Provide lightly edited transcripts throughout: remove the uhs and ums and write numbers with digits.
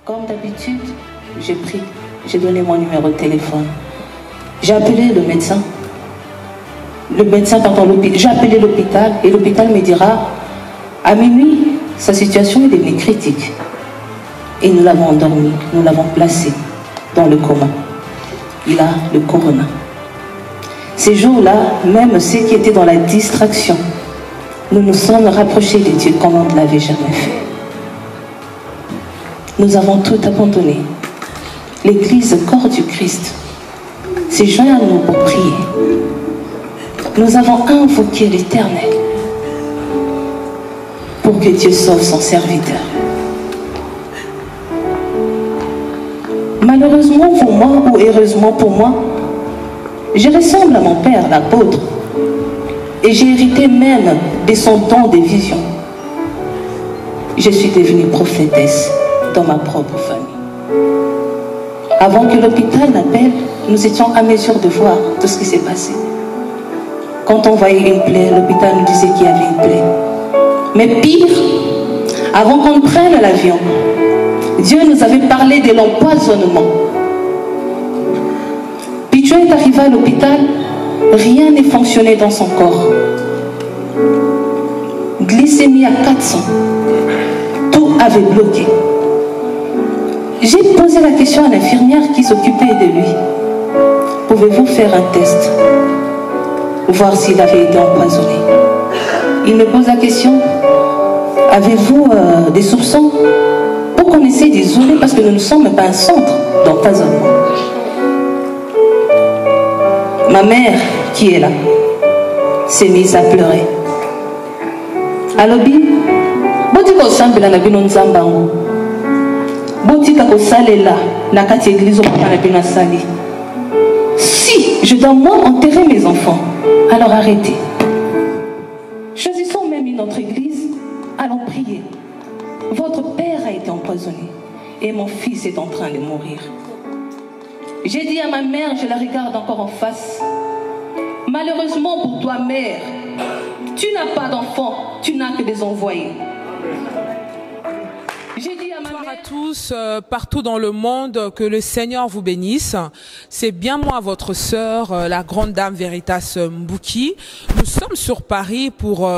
Comme d'habitude, j'ai donné mon numéro de téléphone. J'ai appelé le médecin. Le médecin part dans l'hôpital. J'ai appelé l'hôpital et l'hôpital me dira à minuit, sa situation est devenue critique. Et nous l'avons endormi, nous l'avons placé dans le coma. Il a le corona. Ces jours-là, même ceux qui étaient dans la distraction, nous nous sommes rapprochés de Dieu comme on ne l'avait jamais fait. Nous avons tout abandonné. L'Église, corps du Christ, s'est joint à nous pour prier. Nous avons invoqué l'Éternel pour que Dieu sauve son serviteur. Malheureusement pour moi, ou heureusement pour moi, je ressemble à mon père, l'apôtre, et j'ai hérité même de son don de vision. Je suis devenue prophétesse dans ma propre famille. Avant que l'hôpital n'appelle, nous étions à mesure de voir tout ce qui s'est passé. Quand on voyait une plaie, l'hôpital nous disait qu'il y avait une plaie. Mais pire, avant qu'on prenne l'avion, Dieu nous avait parlé de l'empoisonnement. Pichou est arrivé à l'hôpital, rien n'est fonctionné dans son corps. Glycémie à 400. Tout avait bloqué. J'ai posé la question à l'infirmière qui s'occupait de lui. Pouvez-vous faire un test? Voir s'il avait été empoisonné. Il me pose la question, avez-vous des soupçons? Pour qu'on essaie d'isoler, parce que nous ne sommes pas un centre d'empoisonnement. Ma mère, qui est là, s'est mise à pleurer. Alobi, botika osambela na bino nzambango. Botika kosalela na kati église na bino sali. Si je dois moi enterrer mes enfants, alors arrêtez. Choisissons même une autre église, allons prier. Votre père a été empoisonné et mon fils est en train de mourir. J'ai dit à ma mère, je la regarde encore en face. Malheureusement pour toi, mère, tu n'as pas d'enfants, tu n'as que des envoyés. J'ai dit à ma mère... Bonsoir à tous, partout dans le monde, que le Seigneur vous bénisse. C'est bien moi, votre sœur, la grande dame Veritas Mbouki. Nous sommes sur Paris pour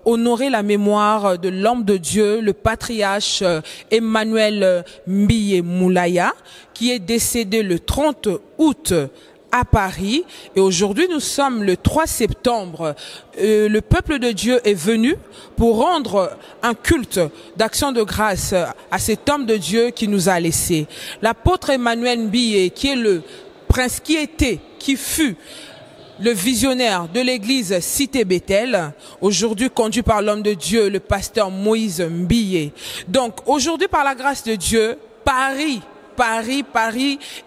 honorer la mémoire de l'homme de Dieu, le patriarche Emmanuel Mbiye Moulaya, qui est décédé le 30 août à Paris. Et aujourd'hui, nous sommes le 3 septembre. Le peuple de Dieu est venu pour rendre un culte d'action de grâce à cet homme de Dieu qui nous a laissés. L'apôtre Emmanuel Mbiye, qui est le prince, qui fut le visionnaire de l'église Cité Bethel, aujourd'hui conduit par l'homme de Dieu, le pasteur Moïse Mbiye. Donc aujourd'hui, par la grâce de Dieu, Paris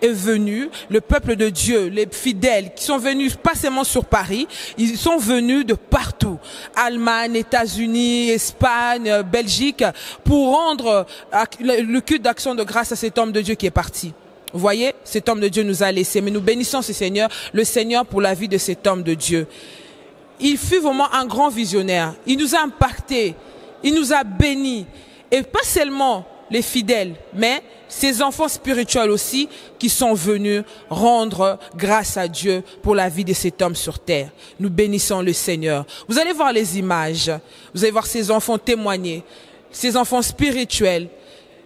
est venu, le peuple de Dieu, les fidèles qui sont venus pas seulement sur Paris, ils sont venus de partout, Allemagne, États-Unis, Espagne, Belgique, pour rendre le culte d'action de grâce à cet homme de Dieu qui est parti. Vous voyez, cet homme de Dieu nous a laissés, mais nous bénissons ce Seigneur, le Seigneur pour la vie de cet homme de Dieu. Il fut vraiment un grand visionnaire, il nous a impactés, il nous a bénis, et pas seulement les fidèles, mais ces enfants spirituels aussi qui sont venus rendre grâce à Dieu pour la vie de cet homme sur terre. Nous bénissons le Seigneur. Vous allez voir les images, vous allez voir ces enfants témoigner, ces enfants spirituels.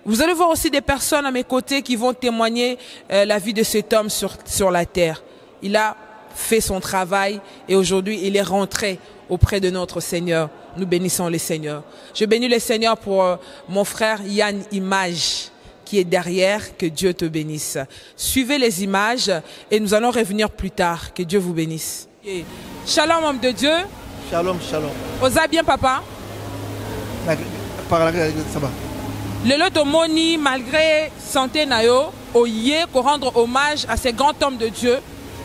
Vous allez voir aussi des personnes à mes côtés qui vont témoigner la vie de cet homme sur la terre. Il a fait son travail et aujourd'hui il est rentré auprès de notre Seigneur. Nous bénissons le Seigneur. Je bénis le Seigneur pour mon frère Yann Image qui est derrière. Que Dieu te bénisse. Suivez les images et nous allons revenir plus tard. Que Dieu vous bénisse. Et shalom homme de Dieu. Shalom, shalom. Osa bien papa. Par la grâce, ça va. Le lot de Moni, malgré santé nayo, oye pour rendre hommage à ce grand homme de Dieu,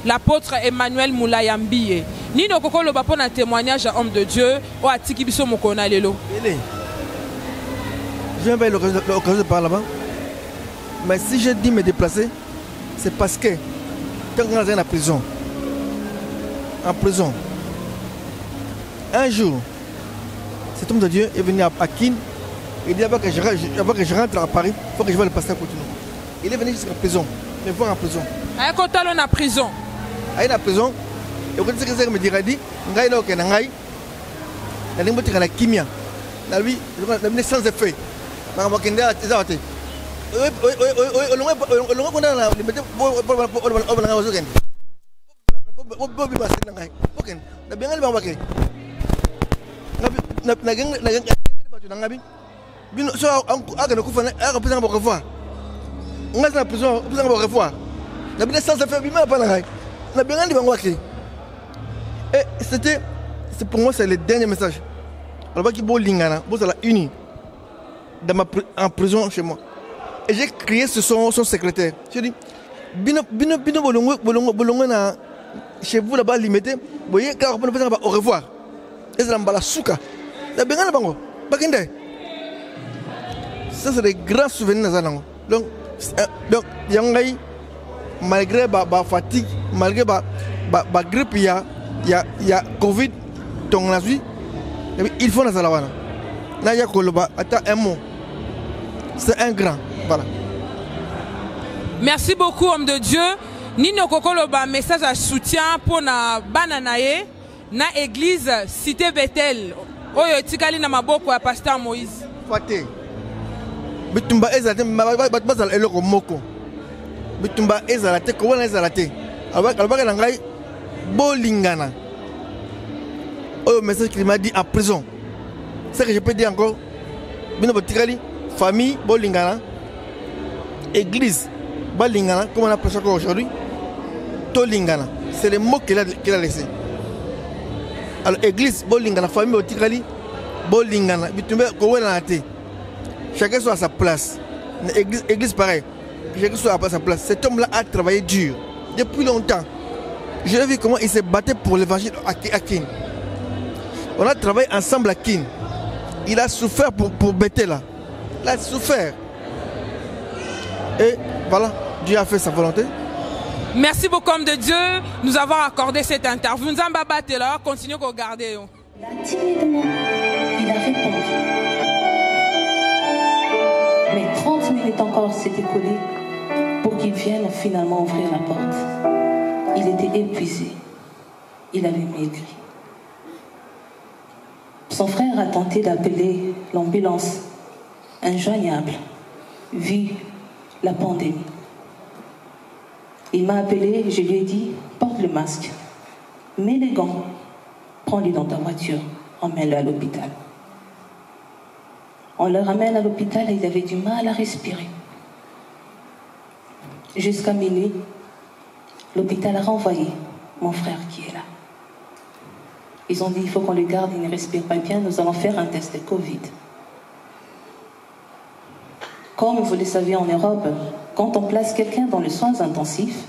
l'apôtre Emmanuel Moulaya Mbiye. Ni no koko loba pona témoignage à homme de Dieu ou à tiki biso mokona lelo. Je viens pas l'occasion de parler là-bas. Mais si j'ai dit me déplacer, c'est parce que quand on est en prison, un jour, cet homme de Dieu est venu à Kin. Il dit avant que je rentre à Paris, il faut que je vois le pasteur Cotonou. Il est venu jusqu'à la prison, me voir en prison. Quand tu es en prison. Il est en prison. Et vous savez ce que me dira dit, ngai no ke ngai. Na limbo tika na kimia. Na lui, na sans effet. Na mo kende azawate. Olongo kona na limete bo na wazo ken. Bo bi basi ngai. Boken. Na bengali ba wake. Na geng ba tu ngabi. Bino so aga na kufa na aga pesa ba revoir. Ngai na prison, pesa ba revoir. Na bine sans effet bi ma pa na ngai. Na bengali ba wake. Et c'est pour moi, c'est le dernier message. Alors, qui est lingana, c'est la uni en prison chez moi. Et j'ai crié sur son secrétaire. J'ai dit, bino bolongo na chez vous là-bas limité. Vous voyez, quand on peut au revoir. Et c'est la souka. La bengana bango, bakende. Ça c'est des grands souvenirs dans donc yangai malgré ba fatigue, malgré ba grippe il y a Covid dans la vie, il faut la salawana. Là, il y a Koloba, attends un mot. C'est un grand. Voilà. Merci beaucoup, homme de Dieu. Nino Kokoloba, message à soutien pour na bananaye, na église Cité Bethel. Oyo tikali na maboko ya pasteur Moïse. Fate. Bitumba ezalate, bazal eloko moko. Bitumba ezalate, ko wana ezalate. Albaka na ngai bolingana. Oh, message qu'il m'a dit en prison. C'est ce que je peux dire encore. Famille, bolingana. Église, bolingana. Comme on appelle ça aujourd'hui. Tolingana. C'est le mot qu'il a laissé. Alors, église, bolingana. Famille, bolingana. Chacun soit à sa place. Église, pareil. Chacun soit à sa place. Cet homme-là a travaillé dur. Depuis longtemps. Je l'ai vu comment il s'est battu pour l'évangile à Kin. On a travaillé ensemble à Kin. Il a souffert pour Bethel là. Il a souffert. Et voilà, Dieu a fait sa volonté. Merci beaucoup, homme de Dieu, nous avons accordé cette interview. Nous allons battre là, continuez à regarder. Là, timidement, il a répondu. Mais 30 minutes encore s'étaient collées pour qu'il vienne finalement ouvrir la porte. Il était épuisé. Il avait maigri. Son frère a tenté d'appeler l'ambulance, injoignable, vu la pandémie. Il m'a appelé, je lui ai dit, porte le masque, mets les gants, prends-le dans ta voiture, emmène-le à l'hôpital. On le ramène à l'hôpital et il avait du mal à respirer. Jusqu'à minuit, l'hôpital a renvoyé mon frère qui est là. Ils ont dit, il faut qu'on le garde, il ne respire pas bien, nous allons faire un test de Covid. Comme vous le savez en Europe, quand on place quelqu'un dans les soins intensifs,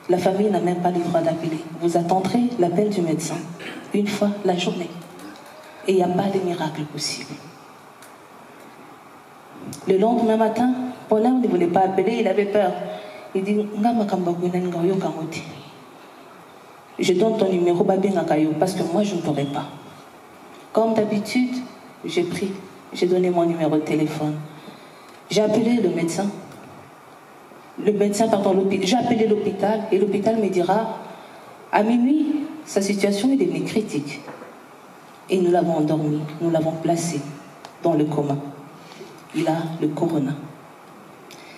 la famille n'a même pas le droit d'appeler. Vous attendrez l'appel du médecin une fois la journée. Et il n'y a pas de miracle possible. Le lendemain matin, Paulin ne voulait pas appeler, il avait peur. Il dit, je donne ton numéro parce que moi je ne pourrais pas. Comme d'habitude, j'ai donné mon numéro de téléphone. J'ai appelé le médecin. J'ai appelé l'hôpital et l'hôpital me dira, à minuit, sa situation est devenue critique. Et nous l'avons endormi, nous l'avons placé dans le coma. Il a le corona.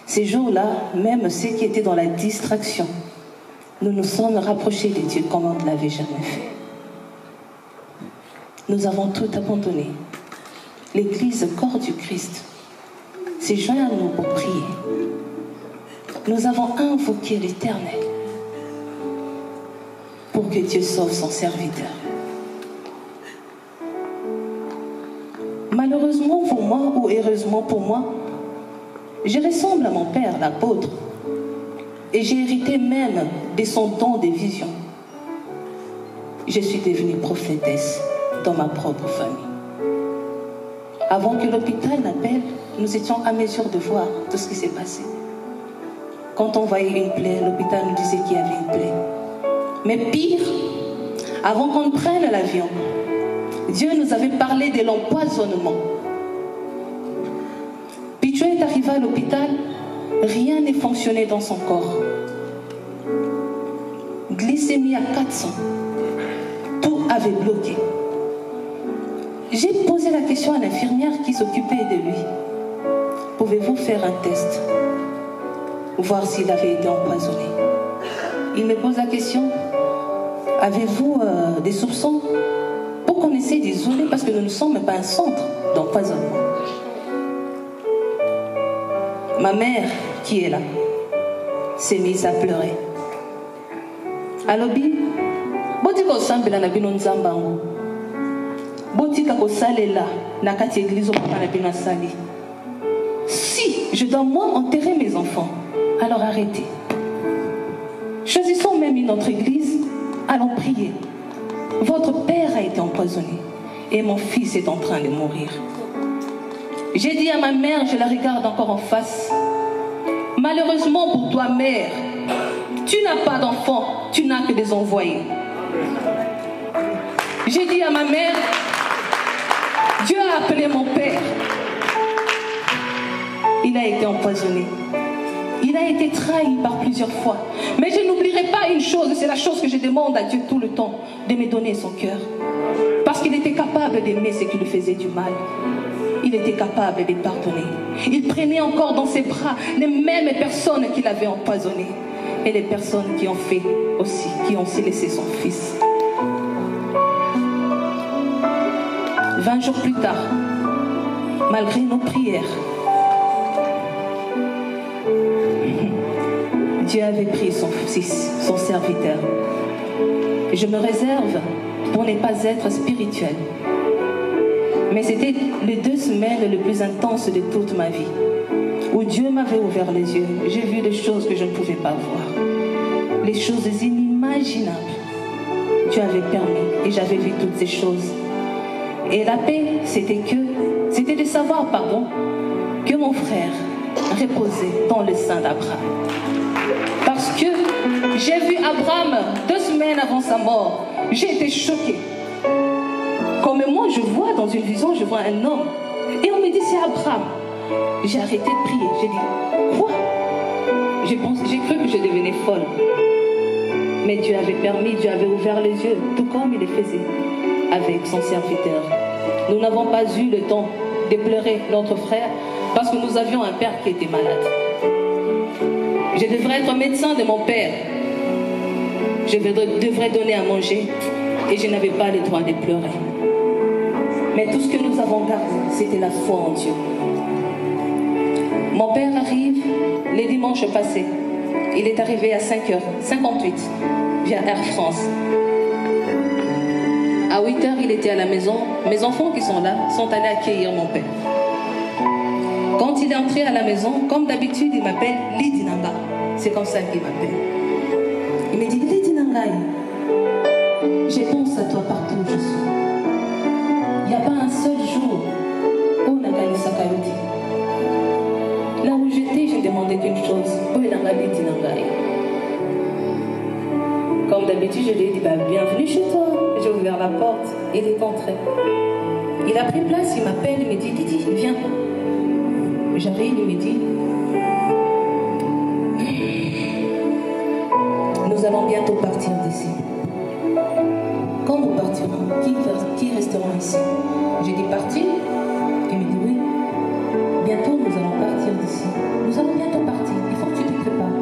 Ces jours-là, même ceux qui étaient dans la distraction, nous nous sommes rapprochés de Dieu comme on ne l'avait jamais fait. Nous avons tout abandonné. L'Église, corps du Christ, s'est joint à nous pour prier. Nous avons invoqué l'Éternel pour que Dieu sauve son serviteur. Malheureusement pour moi, ou heureusement pour moi, je ressemble à mon père, l'apôtre. Et j'ai hérité même de son don de vision. Je suis devenue prophétesse dans ma propre famille. Avant que l'hôpital n'appelle, nous étions à mesure de voir tout ce qui s'est passé. Quand on voyait une plaie, l'hôpital nous disait qu'il y avait une plaie. Mais pire, avant qu'on prenne l'avion, Dieu nous avait parlé de l'empoisonnement. Puis Joe est arrivé à l'hôpital, rien ne fonctionnait dans son corps. Glycémie à 400. Tout avait bloqué. J'ai posé la question à l'infirmière qui s'occupait de lui. Pouvez-vous faire un test? Voir s'il avait été empoisonné. Il me pose la question. Avez-vous des soupçons? Pour qu'on essaie d'isoler, parce que nous ne sommes pas un centre d'empoisonnement. Ma mère, qui est là, s'est mise à pleurer. Alobi, botika osambela na bino nzamba ngo. Botika kosalela na kati église papa na bino sali. Si je dois moi enterrer mes enfants, alors arrêtez. Choisissons même une autre église, allons prier. Votre père a été empoisonné et mon fils est en train de mourir. J'ai dit à ma mère, je la regarde encore en face. Malheureusement pour toi, mère, tu n'as pas d'enfants, tu n'as que des envoyés. J'ai dit à ma mère, Dieu a appelé mon père. Il a été empoisonné. Il a été trahi par plusieurs fois. Mais je n'oublierai pas une chose, c'est la chose que je demande à Dieu tout le temps, de me donner son cœur. Parce qu'il était capable d'aimer ce qui lui faisait du mal. Il était capable de pardonner. Il prenait encore dans ses bras les mêmes personnes qu'il avait empoisonnées. Et les personnes qui ont fait aussi, qui ont aussi laissé son fils. 20 jours plus tard, malgré nos prières, Dieu avait pris son fils, son serviteur. Et je me réserve pour ne pas être spirituel. Mais c'était les 2 semaines les plus intenses de toute ma vie, où Dieu m'avait ouvert les yeux. J'ai vu des choses que je ne pouvais pas voir. Les choses inimaginables. Dieu avait permis et j'avais vu toutes ces choses. Et la paix, c'était de savoir, que mon frère reposait dans le sein d'Abraham. Parce que j'ai vu Abraham 2 semaines avant sa mort. J'ai été choquée. Comme moi, je vois dans une vision, je vois un homme. Et on me dit, c'est Abraham. J'ai arrêté de prier. J'ai dit, quoi? J'ai cru que je devenais folle. Mais Dieu avait permis, Dieu avait ouvert les yeux, tout comme il le faisait avec son serviteur. Nous n'avons pas eu le temps de pleurer notre frère parce que nous avions un père qui était malade. Je devrais être médecin de mon père. Je devrais donner à manger et je n'avais pas le droit de pleurer. Mais tout ce que nous avons gardé, c'était la foi en Dieu. Mon père arrive les dimanches passés. Il est arrivé à 5h58 via Air France. À 8h, il était à la maison. Mes enfants qui sont là sont allés accueillir mon père. Quand il est entré à la maison, comme d'habitude, il m'appelle Lydie Nanga. C'est comme ça qu'il m'appelle. Il me dit, Lydie Nanga, je pense à toi partout où je suis. Il n'y a pas un seul jour où Nanga Nisakayote. Là où j'étais, je demandais qu'une chose. Où est Nanga Lydie Nanga? Comme d'habitude, je lui ai dit, bienvenue chez toi. J'ai ouvert la porte, il est entré. Il a pris place, il m'appelle, il me dit, Didi, viens. J'arrive, il me dit, nous allons bientôt partir d'ici. Quand nous partirons, qui resteront ici? J'ai dit, partir? Il me dit, oui. Bientôt, nous allons partir d'ici. Nous allons bientôt partir, il faut que tu te prépares.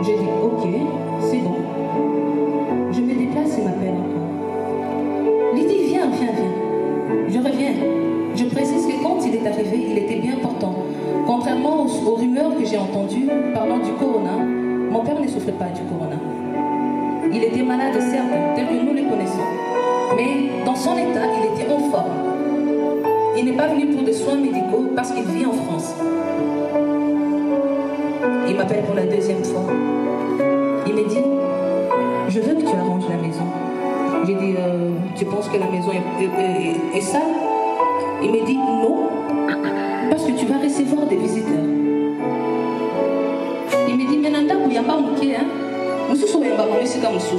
J'ai dit, ok, c'est bon. Je me déplace, il m'appelle encore. Lydie, viens. Je reviens. Je précise que quand il est arrivé, il était bien portant. Contrairement aux rumeurs que j'ai entendues parlant du corona, mon père ne souffrait pas du corona. Il était malade, certes, tel que nous le connaissons. Mais dans son état, il était en forme. Il n'est pas venu pour des soins médicaux parce qu'il vit en France. Il m'appelle pour la 2e fois. Il me dit, je veux que tu arranges la maison. J'ai dit, tu penses que la maison est sale? Il me dit, non, parce que tu vas recevoir des visiteurs. Il me dit, mais Nanda, il n'y a pas mouké, hein? Moussou, il n'y a pas mouké, c'est comme Moussou.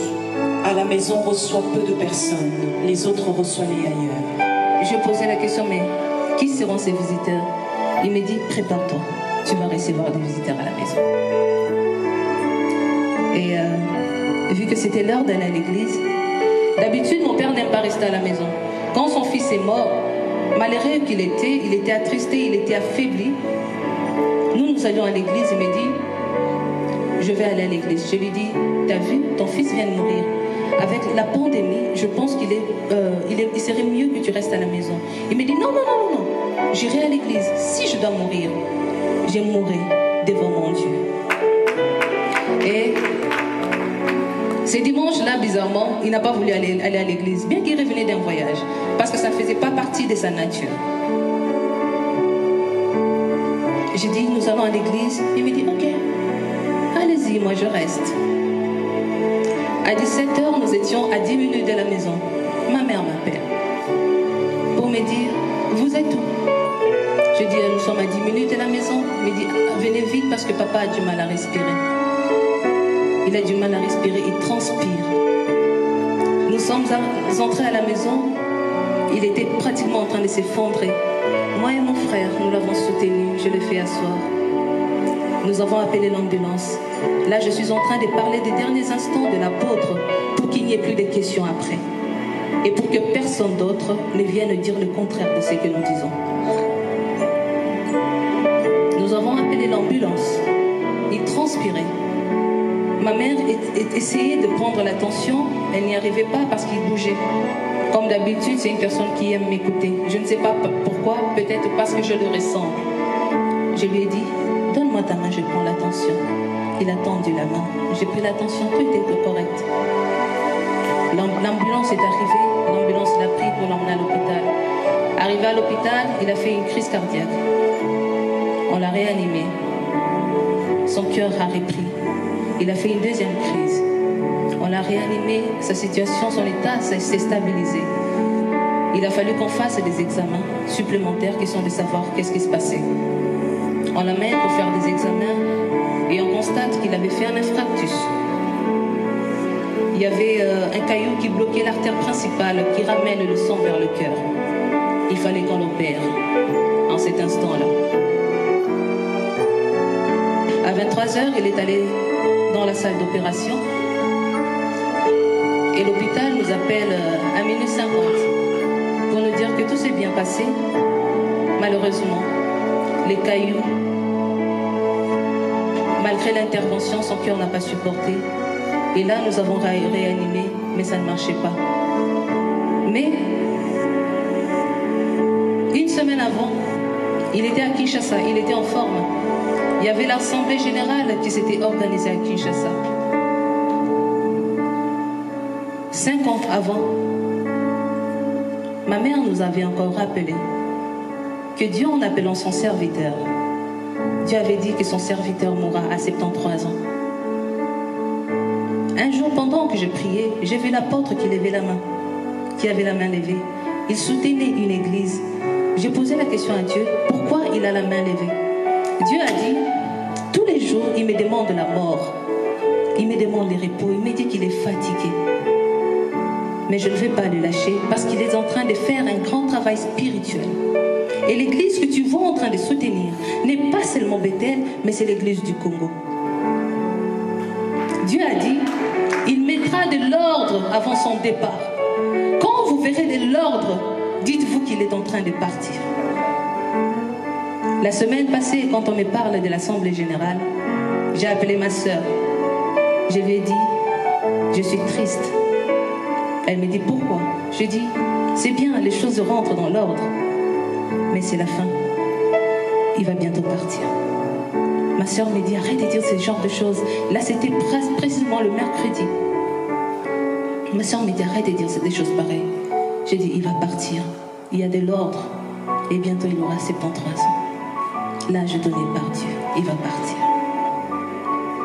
à la maison reçoit peu de personnes, les autres reçoivent-les ailleurs. Je posais la question, mais qui seront ces visiteurs? Il me dit, prépare-toi, tu vas recevoir des visiteurs à la maison. Et vu que c'était l'heure d'aller à l'église, d'habitude mon père n'aime pas rester à la maison. Quand son fils est mort, malheureux qu'il était, il était attristé, il était affaibli. Nous allions à l'église, il me dit, je vais aller à l'église. Je lui dis, t'as vu, ton fils vient de mourir. Avec la pandémie, je pense qu'il il serait mieux que tu restes à la maison. Il me dit, non, non, non, non, non. J'irai à l'église. Si je dois mourir, je mourrai devant mon Dieu. Et ces dimanches-là, bizarrement, il n'a pas voulu aller à l'église, bien qu'il revenait d'un voyage, parce que ça ne faisait pas partie de sa nature. J'ai dit, nous allons à l'église. Il me dit, ok, allez-y, moi je reste. À 17h, nous étions à 10 minutes de la maison. Ma mère m'appelle pour me dire, vous êtes où? Je dis, nous sommes à 10 minutes de la maison. Il me dit, venez vite parce que papa a du mal à respirer. Il a du mal à respirer, il transpire. Nous sommes entrés à la maison. Il était pratiquement en train de s'effondrer. Moi et mon frère, nous l'avons soutenu. Je l'ai fait asseoir. Nous avons appelé l'ambulance. Là, je suis en train de parler des derniers instants de l'apôtre pour qu'il n'y ait plus de questions après. Et pour que personne d'autre ne vienne dire le contraire de ce que nous disons. Nous avons appelé l'ambulance. Il transpirait. Ma mère essayait de prendre l'attention. Elle n'y arrivait pas parce qu'il bougeait. Comme d'habitude, c'est une personne qui aime m'écouter. Je ne sais pas pourquoi, peut-être parce que je le ressens. Je lui ai dit, donne-moi ta main, je prends l'attention. Il a tendu la main. J'ai pris l'attention, tout était correct. L'ambulance est arrivée. L'ambulance l'a pris pour l'emmener à l'hôpital. Arrivé à l'hôpital, il a fait une crise cardiaque. On l'a réanimé. Son cœur a repris. Il a fait une deuxième crise. On l'a réanimé. Sa situation, son état s'est stabilisé. Il a fallu qu'on fasse des examens supplémentaires qui sont de savoir qu'est-ce qui se passait. On l'amène pour faire des examens et on constate qu'il avait fait un infarctus. Il y avait un caillou qui bloquait l'artère principale qui ramène le sang vers le cœur. Il fallait qu'on l'opère en cet instant-là. À 23h, il est allé dans la salle d'opération et l'hôpital nous appelle à minuit 50 pour nous dire que tout s'est bien passé. Malheureusement, les cailloux, malgré l'intervention, son cœur n'a pas supporté. Et là, nous avons réanimé, mais ça ne marchait pas. Mais, une semaine avant, il était à Kinshasa, il était en forme. Il y avait l'Assemblée générale qui s'était organisée à Kinshasa. 5 ans avant, ma mère nous avait encore rappelé que Dieu, en appelant son serviteur, Dieu avait dit que son serviteur mourra à 73 ans. Un jour, pendant que je priais, j'ai vu l'apôtre qui levait la main, qui avait la main levée. Il soutenait une église. J'ai posé la question à Dieu, pourquoi il a la main levée? Dieu a dit, tous les jours, il me demande la mort. Il me demande le repos. Il me dit qu'il est fatigué. Mais je ne vais pas le lâcher parce qu'il est en train de faire un grand travail spirituel. Et l'église que tu vois en train de soutenir n'est pas seulement Bethel, mais c'est l'église du Congo. Dieu a dit, il mettra de l'ordre avant son départ. Quand vous verrez de l'ordre, dites-vous qu'il est en train de partir. La semaine passée, quand on me parle de l'Assemblée générale, j'ai appelé ma sœur. Je lui ai dit, je suis triste. Elle me dit, pourquoi? Je dis, c'est bien, les choses rentrent dans l'ordre. Mais c'est la fin. Il va bientôt partir. Ma sœur me dit, arrête de dire ce genre de choses. Là, c'était précisément le mercredi. Ma sœur me dit, arrête de dire des choses pareilles. J'ai dit, il va partir. Il y a de l'ordre. Et bientôt, il aura 73 ans. L'âge donné par Dieu, il va partir.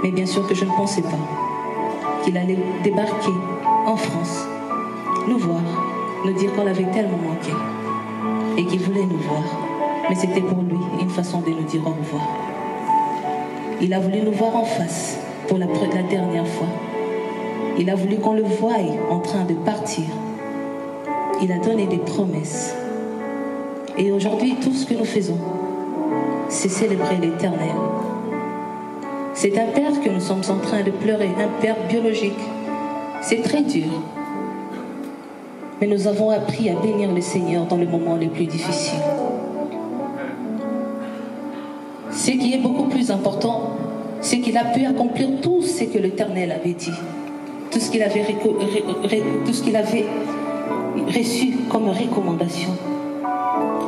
Mais bien sûr que je ne pensais pas qu'il allait débarquer en France, nous voir, nous dire qu'on l'avait tellement manqué et qu'il voulait nous voir. Mais c'était pour lui une façon de nous dire au revoir. Il a voulu nous voir en face pour la dernière fois. Il a voulu qu'on le voie en train de partir. Il a donné des promesses. Et aujourd'hui, tout ce que nous faisons, c'est célébrer l'Éternel. C'est un père que nous sommes en train de pleurer, un père biologique. C'est très dur. Mais nous avons appris à bénir le Seigneur dans les moments les plus difficiles. Ce qui est beaucoup plus important, c'est qu'il a pu accomplir tout ce que l'Éternel avait dit. Tout ce qu'il avait reçu comme recommandation.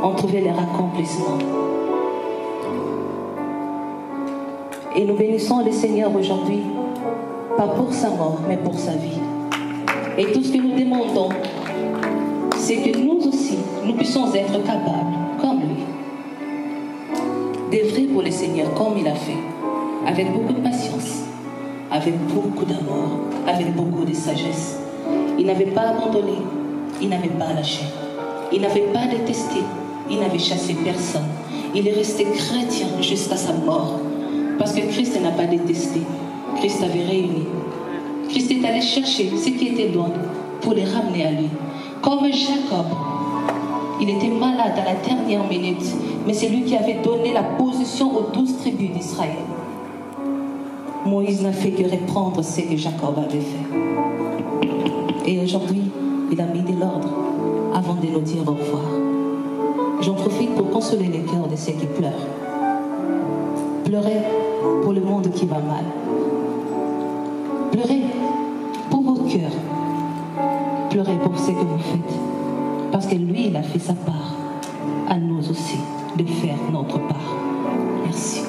On trouvait leur accomplissement. Et nous bénissons le Seigneur aujourd'hui, pas pour sa mort, mais pour sa vie. Et tout ce que nous demandons, c'est que nous aussi, nous puissions être capables, comme lui, d'œuvrer pour le Seigneur comme il a fait, avec beaucoup de patience, avec beaucoup d'amour, avec beaucoup de sagesse. Il n'avait pas abandonné, il n'avait pas lâché, il n'avait pas détesté, il n'avait chassé personne. Il est resté chrétien jusqu'à sa mort. Parce que Christ n'a pas détesté. Christ avait réuni. Christ est allé chercher ce qui était loin pour les ramener à lui. Comme Jacob, il était malade à la dernière minute, mais c'est lui qui avait donné la position aux 12 tribus d'Israël. Moïse n'a fait que reprendre ce que Jacob avait fait. Et aujourd'hui, il a mis de l'ordre avant de nous dire au revoir. J'en profite pour consoler les cœurs de ceux qui pleurent. Pleurez pour le monde qui va mal. Pleurez pour vos cœurs. Pleurez pour ce que vous faites. Parce que lui, il a fait sa part. À nous aussi de faire notre part. Merci.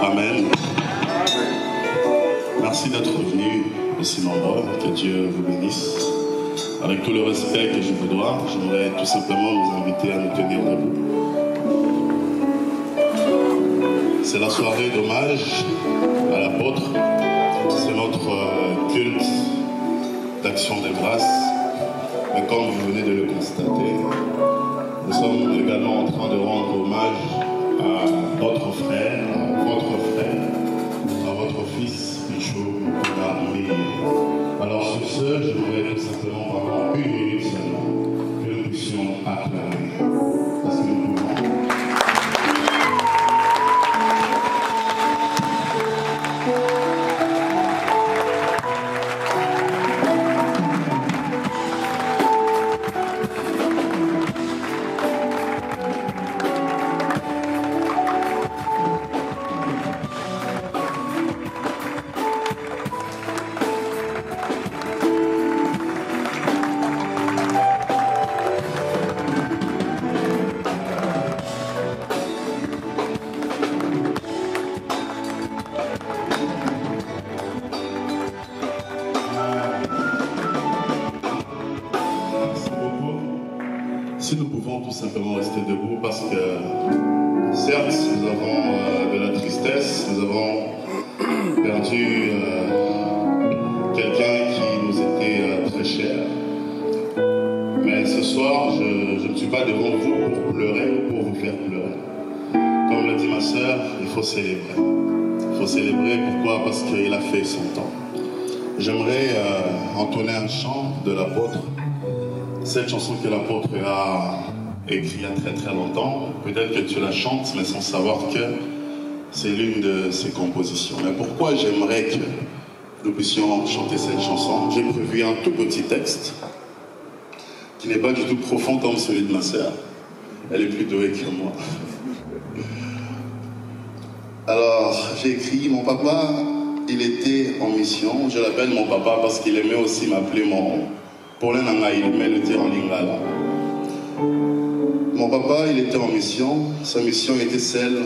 Amen. Merci d'être venus aussi nombreux. Que Dieu vous bénisse. Avec tout le respect que je vous dois, j'aimerais tout simplement vous inviter à nous tenir debout. C'est la soirée d'hommage à l'apôtre. C'est notre culte d'action de grâce. Mais comme vous venez de le constater, nous sommes également en train de rendre hommage à votre frère, à votre frère, à votre fils, Michaud Mouna. Alors sur ce, j'aimerais tout simplement pendant 1 minute seulement que nous puissions acclamer. Parce que nous pouvons. Si nous pouvons tout simplement rester debout parce que certes nous avons de la tristesse, nous avons perdu quelqu'un qui nous était très cher. Mais ce soir, je ne suis pas devant vous pour pleurer ou pour vous faire pleurer. Comme l'a dit ma sœur, il faut célébrer. Il faut célébrer, pourquoi? Parce qu'il a fait son temps. J'aimerais entonner un chant de l'apôtre. Cette chanson que l'apôtre a écrite il y a très très longtemps, peut-être que tu la chantes, mais sans savoir que c'est l'une de ses compositions. Mais pourquoi j'aimerais que nous puissions chanter cette chanson? J'ai prévu un tout petit texte qui n'est pas du tout profond comme celui de ma sœur. Elle est plus douée que moi. Alors, j'ai écrit, mon papa, il était en mission. Je l'appelle mon papa parce qu'il aimait aussi m'appeler mon... Pour le nanga, il aimait le dire en lingala. Mon papa, il était en mission. Sa mission était celle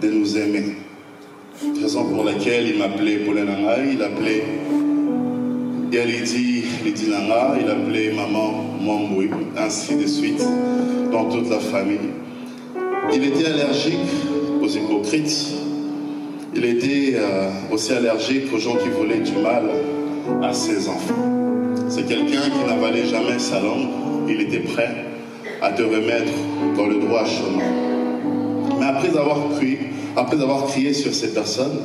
de nous aimer. Raison pour laquelle il m'appelait pour le nanga, il appelait Lidi Nanga, il appelait maman Mamboui, ainsi de suite, dans toute la famille. Il était allergique aux hypocrites. Il était aussi allergique aux gens qui voulaient du mal à ses enfants. C'est quelqu'un qui n'avalait jamais sa langue. Il était prêt à te remettre dans le droit chemin. Mais après avoir crié sur ces personnes,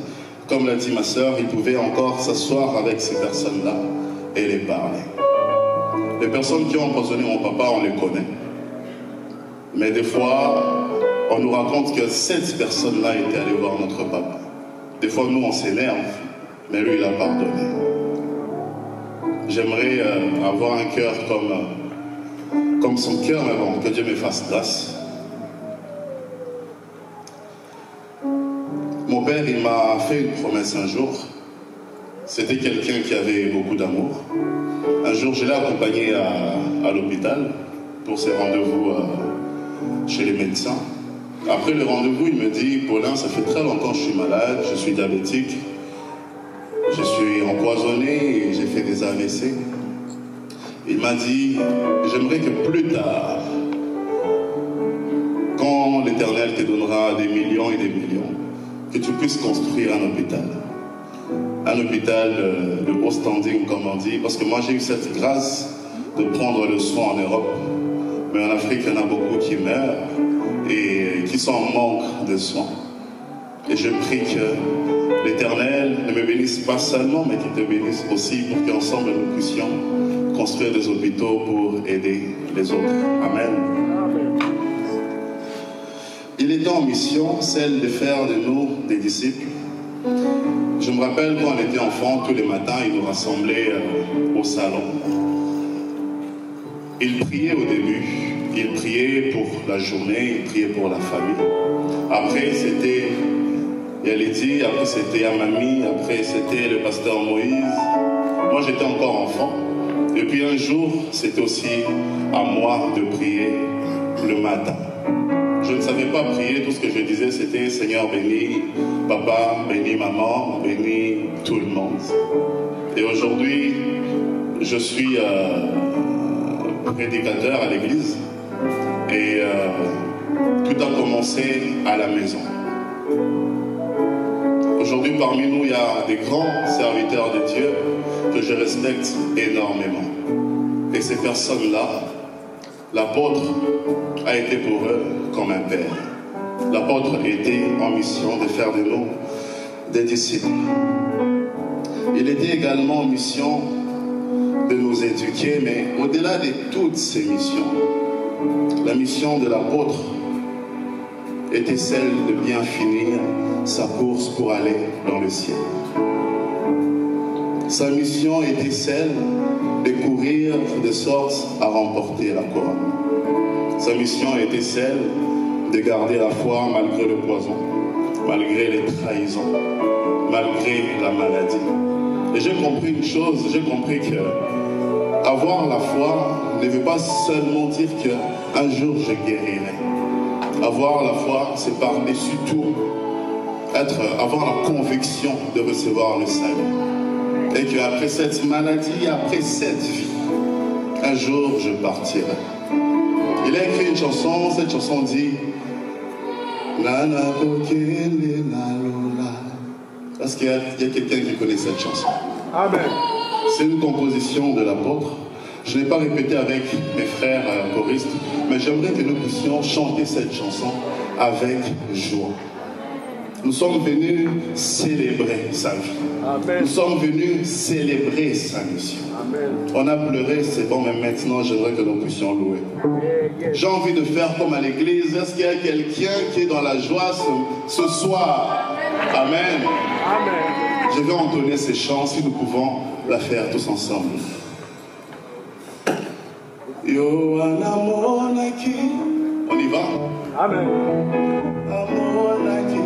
comme l'a dit ma sœur, il pouvait encore s'asseoir avec ces personnes-là et les parler. Les personnes qui ont empoisonné mon papa, on les connaît. Mais des fois, on nous raconte que cette personne-là était allée voir notre papa. Des fois, nous, on s'énerve, mais lui, il a pardonné. J'aimerais avoir un cœur comme son cœur avant, que Dieu me fasse grâce. Mon père, il m'a fait une promesse un jour. C'était quelqu'un qui avait beaucoup d'amour. Un jour, je l'ai accompagné à l'hôpital pour ses rendez-vous chez les médecins. Après le rendez-vous, il me dit, Paulin, ça fait très longtemps que je suis malade, je suis diabétique, je suis empoisonné et j'ai fait des AVC. Il m'a dit, j'aimerais que plus tard, quand l'Éternel te donnera des millions et des millions, que tu puisses construire un hôpital. Un hôpital de haut standing, comme on dit, parce que moi j'ai eu cette grâce de prendre le soin en Europe, mais en Afrique, il y en a beaucoup qui meurent et qui sont en manque de soins. Et je prie que l'Éternel ne me bénisse pas seulement, mais qu'il te bénisse aussi pour qu'ensemble nous puissions construire des hôpitaux pour aider les autres. Amen. Il était en mission, celle de faire de nous des disciples. Je me rappelle quand on était enfant, tous les matins, il nous rassemblait au salon. Il priait au début, il priait pour la journée, il priait pour la famille. Après, c'était Yalidi, après c'était Amami, après c'était le pasteur Moïse. Moi, j'étais encore enfant. Et puis un jour, c'était aussi à moi de prier le matin. Je ne savais pas prier, tout ce que je disais c'était Seigneur bénis papa, bénis maman, bénis tout le monde. Et aujourd'hui, je suis prédicateur à l'église et tout a commencé à la maison. Aujourd'hui, parmi nous, il y a des grands serviteurs de Dieu que je respecte énormément. Et ces personnes-là, l'apôtre a été pour eux comme un père. L'apôtre était en mission de faire de nous des disciples. Il était également en mission de nous éduquer, mais au-delà de toutes ces missions, la mission de l'apôtre était celle de bien finir sa course pour aller dans le ciel. Sa mission était celle de courir de sorte à remporter la couronne. Sa mission était celle de garder la foi malgré le poison, malgré les trahisons, malgré la maladie. Et j'ai compris une chose, j'ai compris que avoir la foi ne veut pas seulement dire qu'un jour je guérirai. Avoir la foi, c'est par-dessus tout avoir la conviction de recevoir le salut. Et qu'après cette maladie, après cette vie, un jour je partirai. Il a écrit une chanson, cette chanson dit Nana Kokele Nalola. Parce qu'il y a quelqu'un qui connaît cette chanson. Amen. C'est une composition de l'apôtre. Je ne l'ai pas répétée avec mes frères choristes, mais j'aimerais que nous puissions chanter cette chanson avec joie. Nous sommes venus célébrer sa vie. Amen. Nous sommes venus célébrer sa mission. Amen. On a pleuré, c'est bon, mais maintenant j'aimerais que nous puissions louer. J'ai envie de faire comme à l'église. Est-ce qu'il y a quelqu'un qui est dans la joie ce soir? Amen. Amen. Je vais entonner ces chants si nous pouvons la faire tous ensemble. Yo anamonaki. On y va? Amen. Amonaki.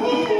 Oh,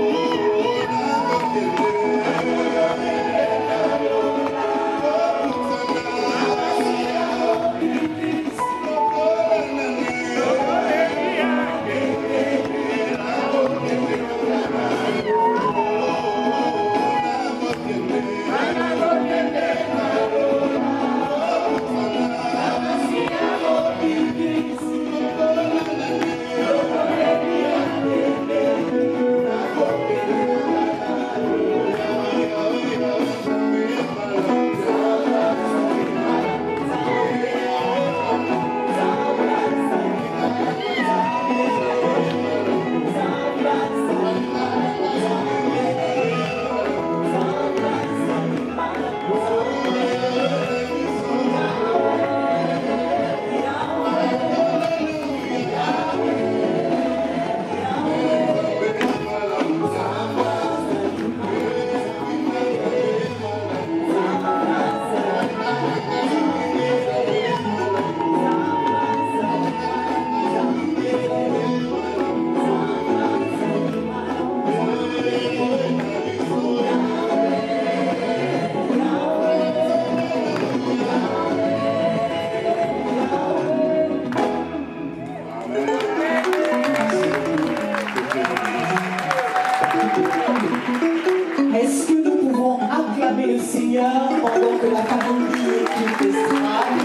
Est-ce que nous pouvons acclamer le Seigneur pendant que la Caroline équipe d'estrade?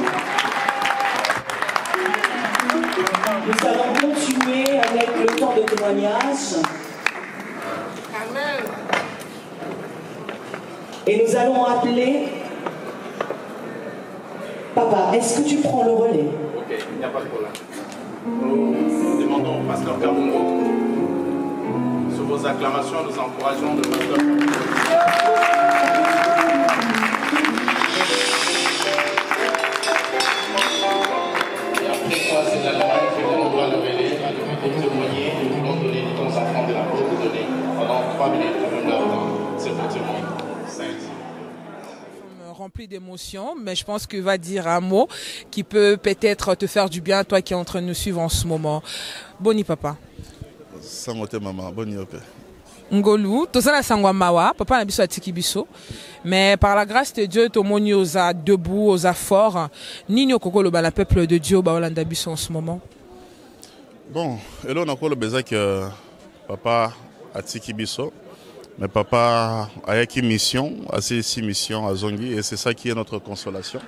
Nous allons continuer avec le temps de témoignage. Amen. Et nous allons appeler... Papa, est-ce que tu prends le relais? Ok, il n'y a pas de problème. Nous demandons au pasteur Kabongo, sur vos acclamations, nous encourageons le pasteur Kabongo. Et après quoi, c'est la loi qui on doit le relais, pour témoigner, nous voulons donner du temps à prendre de la pause de donner pendant 3 minutes, même leur temps. C'est pour témoigner. Rempli d'émotions, mais je pense qu'il va dire un mot qui peut peut-être te faire du bien, toi qui es en train de nous suivre en ce moment. Boni papa. Sangote maman, boni ok. Ngolu, tout ça la sangwa mawa, papa na biso atiki biso, mais par la grâce de Dieu, tout moni osa debout, osa fort, nini okoko lo ba la peuple de Dieu ba olanda biso en ce moment. Bon, et là on a quoi le besoin que papa atiki biso. Mais papa a une mission, assez 6 missions à Zongi, et c'est ça qui est notre consolation.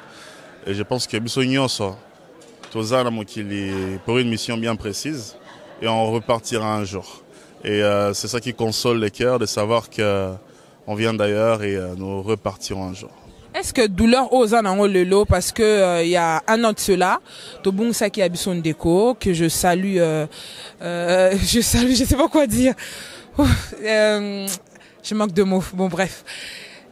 Et je pense que Bissognoso, Tozana Mokili, pour une mission bien précise, et on repartira un jour. Et c'est ça qui console les cœurs, de savoir qu'on vient d'ailleurs et nous repartirons un jour. Est-ce que douleur aux anango lelo parce que il y a un an de cela, Tobung Saki Abison Déco, que je salue, je sais pas quoi dire. Je manque de mots. Bon, bref.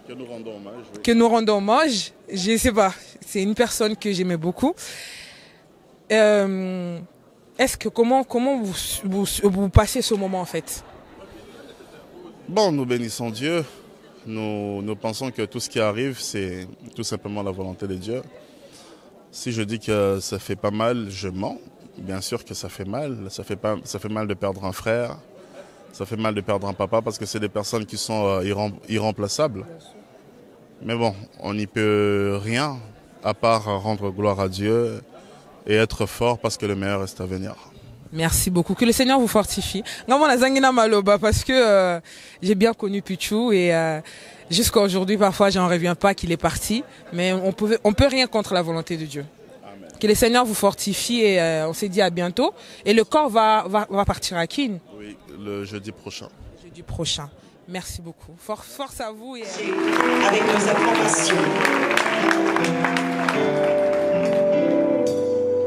Que nous rendons hommage. Oui. Que nous rendons hommage. Je sais pas. C'est une personne que j'aimais beaucoup. Est-ce que comment vous passez ce moment en fait? Bon, nous bénissons Dieu. Nous pensons que tout ce qui arrive, c'est tout simplement la volonté de Dieu. Si je dis que ça fait pas mal, je mens. Bien sûr que ça fait mal. Ça fait mal de perdre un frère. Ça fait mal de perdre un papa parce que c'est des personnes qui sont irremplaçables. Mais bon, on n'y peut rien à part rendre gloire à Dieu et être fort parce que le meilleur reste à venir. Merci beaucoup. Que le Seigneur vous fortifie. Parce que j'ai bien connu Pichou et jusqu'à aujourd'hui, parfois, j'en reviens pas qu'il est parti. Mais on peut rien contre la volonté de Dieu. Amen. Que le Seigneur vous fortifie et on s'est dit à bientôt. Et le corps va partir à Kin. Oui, le jeudi prochain. Jeudi prochain. Merci beaucoup. Force à vous. Et... Avec nos acclamations.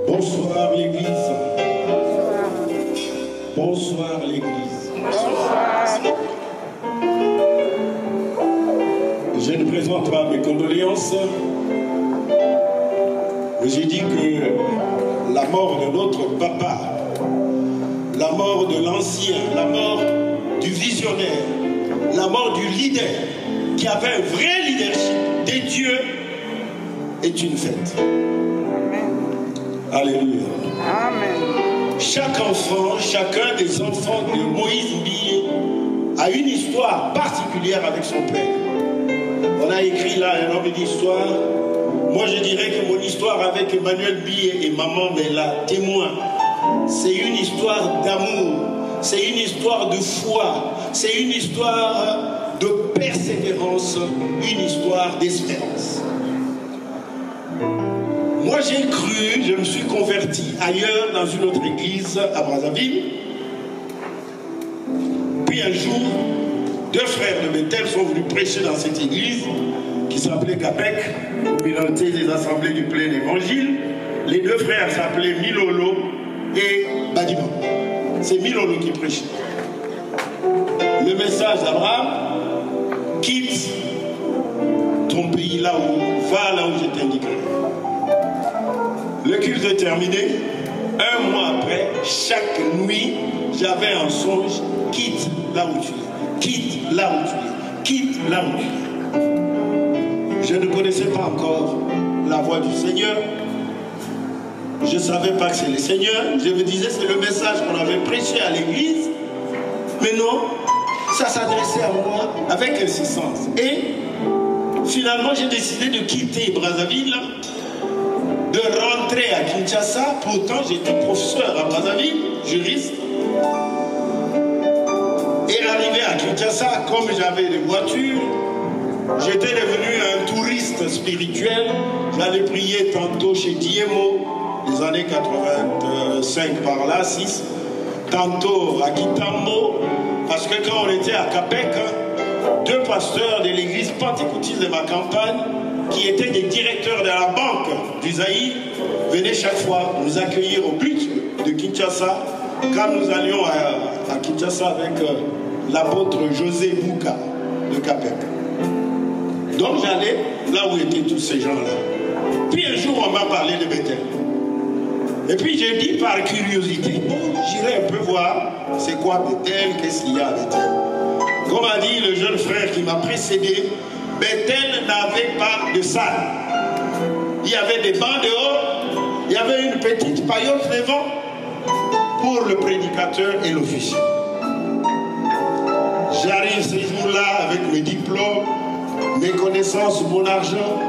Bonsoir l'Église. Bonsoir l'Église. Bonsoir. Je ne présente pas mes condoléances. Mais j'ai dit que la mort de notre papa, la mort de l'ancien, la mort du visionnaire, la mort du leader qui avait un vrai leadership des dieux est une fête. Alléluia. Amen. Chaque enfant, chacun des enfants de Moïse Mbié a une histoire particulière avec son père. On a écrit là un homme d'histoire. Moi je dirais que mon histoire avec Emmanuel Mbié et maman Mela, témoin, c'est une histoire d'amour, c'est une histoire de foi, c'est une histoire de persévérance, une histoire d'espérance. Moi j'ai cru, je me suis converti ailleurs dans une autre église à Brazzaville. Puis un jour, 2 frères de Bethel sont venus prêcher dans cette église qui s'appelait CAPEC, Communauté des Assemblées du Plein Évangile. Les 2 frères s'appelaient Milolo et Badima. C'est Milolo qui prêchait. Le message d'Abraham, quitte ton pays là où, va là où je t'indiquerai. Le culte est terminé. 1 mois après, chaque nuit, j'avais un songe, quitte là où tu es, quitte là où tu es, quitte là où tu es. Je ne connaissais pas encore la voix du Seigneur. Je ne savais pas que c'est le Seigneur. Je me disais, c'est le message qu'on avait prêché à l'église. Mais non, ça s'adressait à moi avec insistance. Et finalement, j'ai décidé de quitter Brazzaville, de rentrer à Kinshasa. Pourtant, j'étais professeur à Brazzaville, juriste. Et arrivé à Kinshasa, Kinshasa, comme j'avais des voitures, j'étais devenu un touriste spirituel. J'allais prier tantôt chez Diemo, les années 85 par là, 6. Tantôt à Kitambo, parce que quand on était à Capec, deux pasteurs de l'église pentecôtiste de ma campagne, qui étaient des directeurs de la banque du Zaïre, venaient chaque fois nous accueillir au but de Kinshasa, quand nous allions à Kinshasa avec l'apôtre José Bouka de Capec. Donc j'allais là où étaient tous ces gens-là. Puis un jour on m'a parlé de Bethel. Et puis j'ai dit par curiosité, bon, j'irai un peu voir c'est quoi Bethel, qu'est-ce qu'il y a à Bethel. Comme a dit le jeune frère qui m'a précédé, Bethel n'avait pas de salle. Il y avait des bancs dehors, il y avait une petite paillote devant pour le prédicateur et l'officier. J'arrive ce jour-là avec mes diplômes, mes connaissances, mon argent.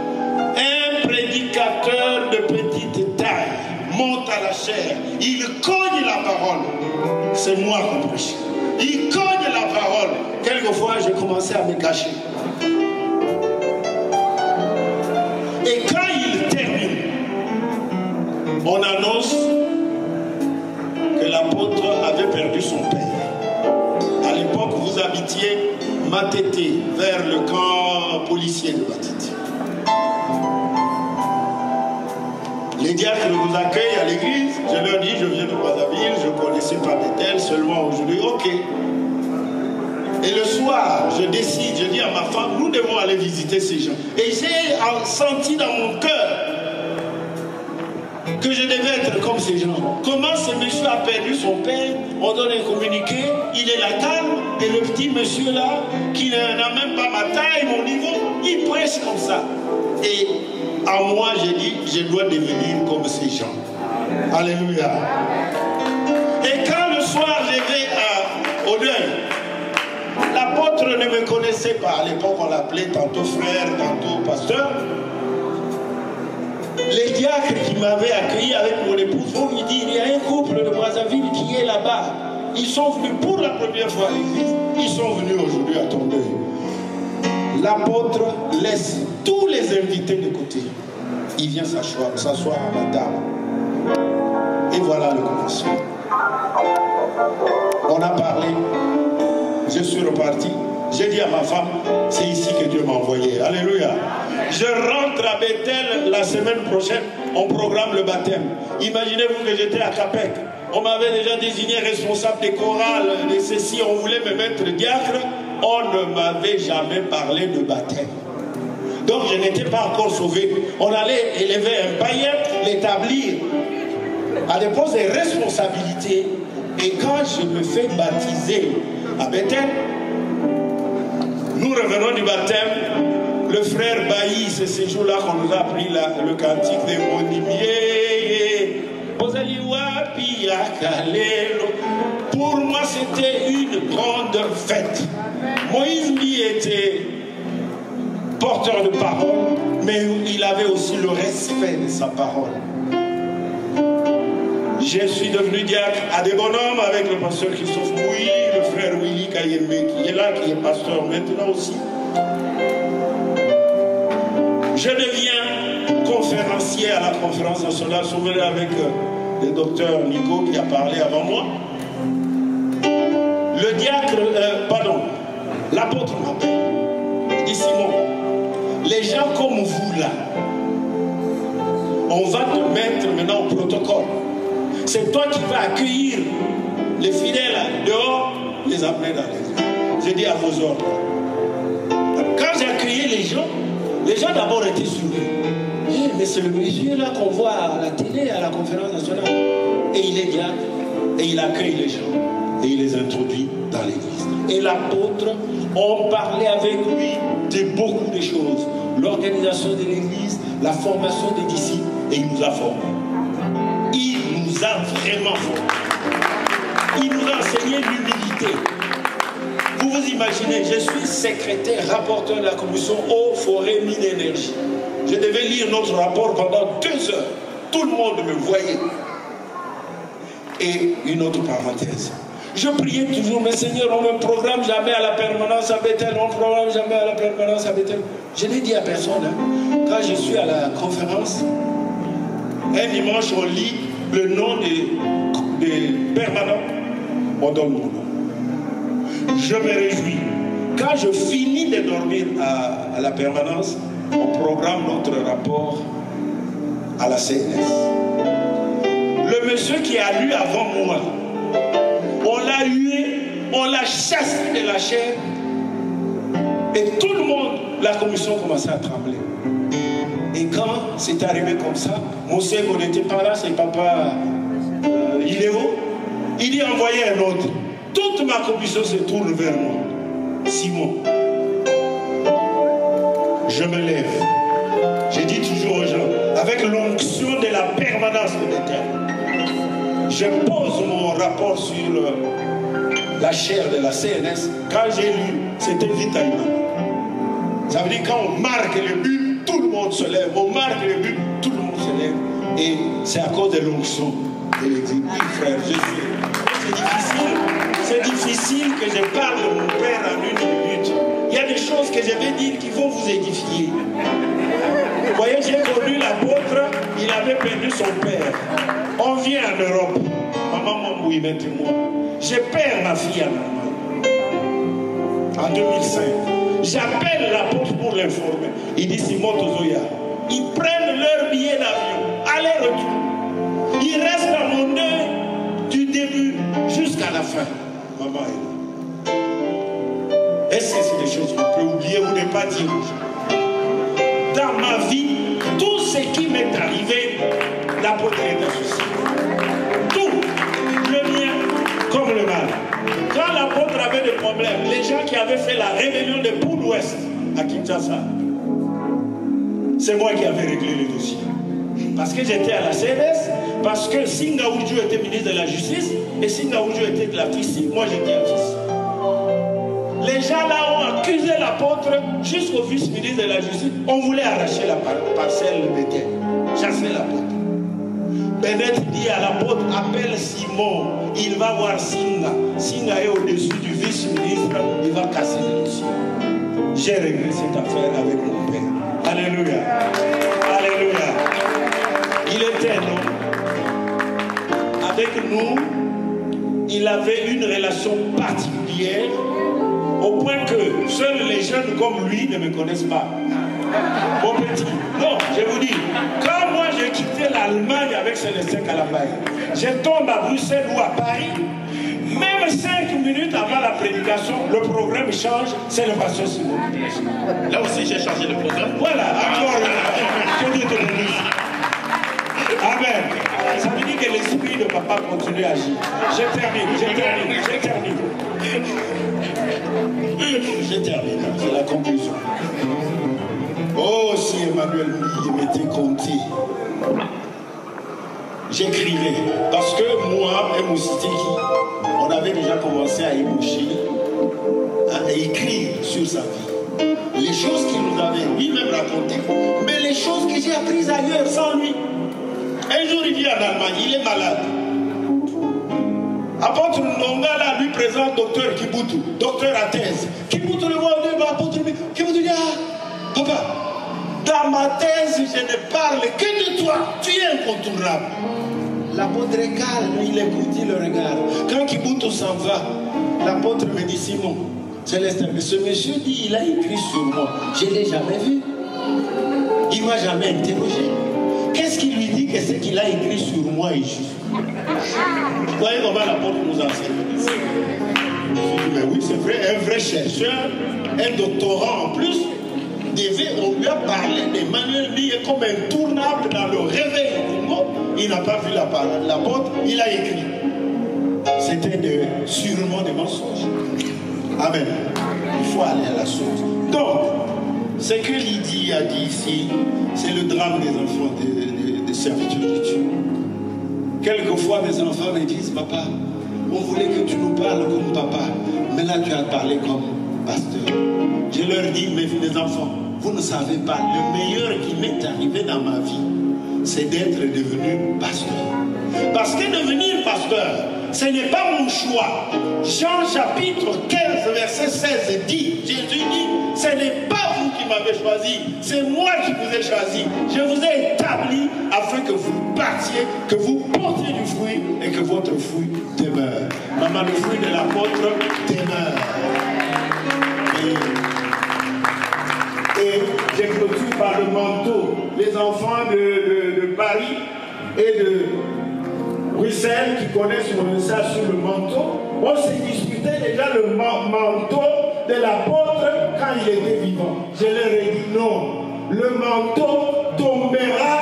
Un prédicateur de petite taille monte à la chair, il cogne la parole. C'est moi qui prêche. Il cogne la parole. Quelquefois, j'ai commencé à me cacher. Et quand il termine, on annonce que l'apôtre avait perdu son père. À l'époque, vous habitiez Matete, vers le camp policier de Matete. Les diacres vous accueillent à l'église. Je leur dis, je viens de Brazzaville, je ne connaissais pas Bethel, seulement aujourd'hui, ok. Et le soir, je décide, je dis à ma femme, nous devons aller visiter ces gens. Et j'ai senti dans mon cœur que je devais être comme ces gens. Comment ce monsieur a perdu son père? On donne un communiqué, il est la calme, et le petit monsieur là, qui n'a même pas ma taille, mon niveau, il prêche comme ça. Et à moi, j'ai dit, je dois devenir comme ces gens. Alléluia. Et quand le soir, je vais au deuil, l'apôtre ne me connaissait pas. À l'époque, on l'appelait tantôt frère, tantôt pasteur. Les diacres qui m'avaient accueilli avec mon épouse vont lui dire, il y a un couple de Brazzaville qui est là-bas. Ils sont venus pour la première fois à l'église. Ils sont venus aujourd'hui à ton deuil. L'apôtre laisse tous les invités de côté. Il vient s'asseoir à la table. Et voilà le commencement. On a parlé. Je suis reparti. J'ai dit à ma femme, c'est ici que Dieu m'a envoyé. Alléluia. Je rentre à Bethel la semaine prochaine. On programme le baptême. Imaginez-vous que j'étais à Capec. On m'avait déjà désigné responsable des chorales, de ceci. On voulait me mettre diacre. On ne m'avait jamais parlé de baptême. Donc je n'étais pas encore sauvé. On allait élever un païen, l'établir à des postes de responsabilité. Et quand je me fais baptiser à Bethel, nous revenons du baptême. Le frère Bailly, c'est ces jours-là qu'on nous a appris le cantique des Monimiers. Pour moi, c'était une grande fête. Moïse, lui, était porteur de parole, mais il avait aussi le respect de sa parole. Je suis devenu diacre à des bonhommes avec le pasteur Christophe Mouy, le frère Willy Kayembe qui est là, qui est pasteur maintenant aussi. Je deviens conférencier à la conférence nationale, souvenez avec le docteur Nico qui a parlé avant moi. Le diacre, l'apôtre m'appelle. Il dit Simon, les gens comme vous là, on va te mettre maintenant au protocole. C'est toi qui vas accueillir les fidèles dehors, les amener dans l'église. J'ai dit à vos ordres. Quand j'ai accueilli les gens d'abord étaient surpris. Mais c'est le monsieur là qu'on voit à la télé, à la conférence nationale. Et il est diacre, et il accueille les gens, et il les introduit dans l'église. Et l'apôtre, on parlait avec lui de beaucoup de choses. L'organisation de l'église, la formation des disciples, et il nous a formés. Il nous a vraiment formés. Il nous a enseigné l'humilité. Vous vous imaginez, je suis secrétaire, rapporteur de la commission eau, forêt, mine, énergie. Je devais lire notre rapport pendant 2 heures. Tout le monde me voyait. Et une autre parenthèse. Je priais toujours, mais Seigneur, on ne me programme jamais à la permanence à Bethel, on ne programme jamais à la permanence à Bethel. Je n'ai dit à personne, hein. Quand je suis à la conférence, un dimanche, on lit le nom des permanents, on donne mon nom. Je me réjouis. Quand je finis de dormir à la permanence, on programme notre rapport à la CNS. Le monsieur qui a lu avant moi, on l'a hué, on l'a chassé de la chair, et tout le monde, la commission commençait à trembler. Et quand c'est arrivé comme ça, Moussego n'était pas là, c'est papa Iléo, il y a envoyé un autre. Toute ma commission se tourne vers moi. Simon, je me lève. J'ai dit toujours aux gens, avec l'onction de la permanence de l'Éternel, je pose mon rapport sur la chair de la CNS. Quand j'ai lu, c'était vital. Ça veut dire quand on marque le but, tout le monde se lève. On marque le but, tout le monde se lève. Et c'est à cause de l'onction de l'Église. Oui, frère, je sais. C'est difficile que je parle de mon père en une minute. Il y a des choses que je vais dire qui vont vous édifier. Vous voyez, j'ai connu l'apôtre, il avait perdu son père. On vient en Europe. Maman Mamboui, mettez-moi. Je perds ma fille en 2005. J'appelle l'apôtre pour l'informer. Il dit Simon Tozoya. Ils prennent leur billet d'avion, aller-retour. Ils restent dans mon deuil du début jusqu'à la fin. Maman est là. Est-ce que c'est des choses qu'on peut oublier ou ne pas dire? Dans ma vie, tout ce qui m'est arrivé, l'apôtre est associé. Tout, le bien comme le mal. Quand l'apôtre avait des problèmes, les gens qui avaient fait la rébellion de Poul-Ouest à Kinshasa, c'est moi qui avais réglé le dossier. Parce que j'étais à la CNS, parce que Singa Oudjou était ministre de la Justice, et Singa Oudjou était de la FICI, moi j'étais à FICI. Les gens là ont accusé l'apôtre jusqu'au vice-ministre de la Justice. On voulait arracher la parcelle de Bethel, chasser l'apôtre. Bennett dit à l'apôtre, appelle Simon, il va voir Singa. Singa est au-dessus du vice-ministre, il va casser le dossier. J'ai réglé cette affaire avec mon père. Alléluia. Alléluia. Il était un homme. Avec nous, il avait une relation particulière au point que seuls les jeunes comme lui ne me connaissent pas. Mon petit, non, je vous dis, quand moi j'ai quitté l'Allemagne avec Célestin Kalambay, je tombe à Bruxelles ou à Paris, même 5 minutes avant la prédication, le programme change, c'est le pasteur Simon. Là aussi j'ai changé le programme. Voilà, encore que Dieu te bénisse. Amen. Ça veut dire que l'esprit de papa continue à agir. Je termine. C'est la conclusion. Oh, si Emmanuel m'était compté, j'écrivais. Parce que moi et Moustiki, on avait déjà commencé à ébaucher, à écrire sur sa vie. Les choses qu'il nous avait lui-même racontées, mais les choses que j'ai apprises ailleurs sans lui. Un jour, il vient en Allemagne, il est malade. Apôtre Nongala lui présente docteur Kibutu, docteur à thèse. Kibutu le voit, apôtre Kibutu dit, ah, papa, dans ma thèse, je ne parle que de toi, tu es incontournable. L'apôtre est calme, il écoute, il le regarde. Quand Kibutu s'en va, l'apôtre me dit, Simon, Célestin, ce monsieur dit, il a écrit sur moi, je ne l'ai jamais vu. Il ne m'a jamais interrogé. Qu'est-ce qui lui dit que ce qu'il a écrit sur moi est juste? Vous voyez comment l'apôtre nous enseigne? Je me suis dit, mais oui, c'est vrai, un vrai chercheur, un doctorant en plus, on lui a parlé d'Emmanuel Lee comme intournable dans le réveil du mot. Il n'a pas vu la parole. L'apôtre, il a écrit. C'était sûrement des mensonges. Amen. Il faut aller à la source. Donc, ce que Lydie a dit ici, c'est le drame des enfants de servitude de Dieu. Quelquefois, mes enfants me disent, papa, on voulait que tu nous parles comme papa, mais là tu as parlé comme pasteur. Je leur dis, mes enfants, vous ne savez pas, le meilleur qui m'est arrivé dans ma vie, c'est d'être devenu pasteur. Parce que devenir pasteur, Ce n'est pas mon choix. Jean chapitre 15, verset 16 dit, Jésus dit, ce n'est pas vous qui m'avez choisi, c'est moi qui vous ai choisi. Je vous ai établi afin que vous partiez, que vous portiez du fruit et que votre fruit demeure. Maman, le fruit de l'apôtre demeure. Et j'ai clôturé par le manteau. Les enfants de Paris et de Bruxelles qui connaissent mon message sur le manteau, on s'est disputé déjà le manteau de l'apôtre quand il était vivant. Je leur ai dit non, le manteau tombera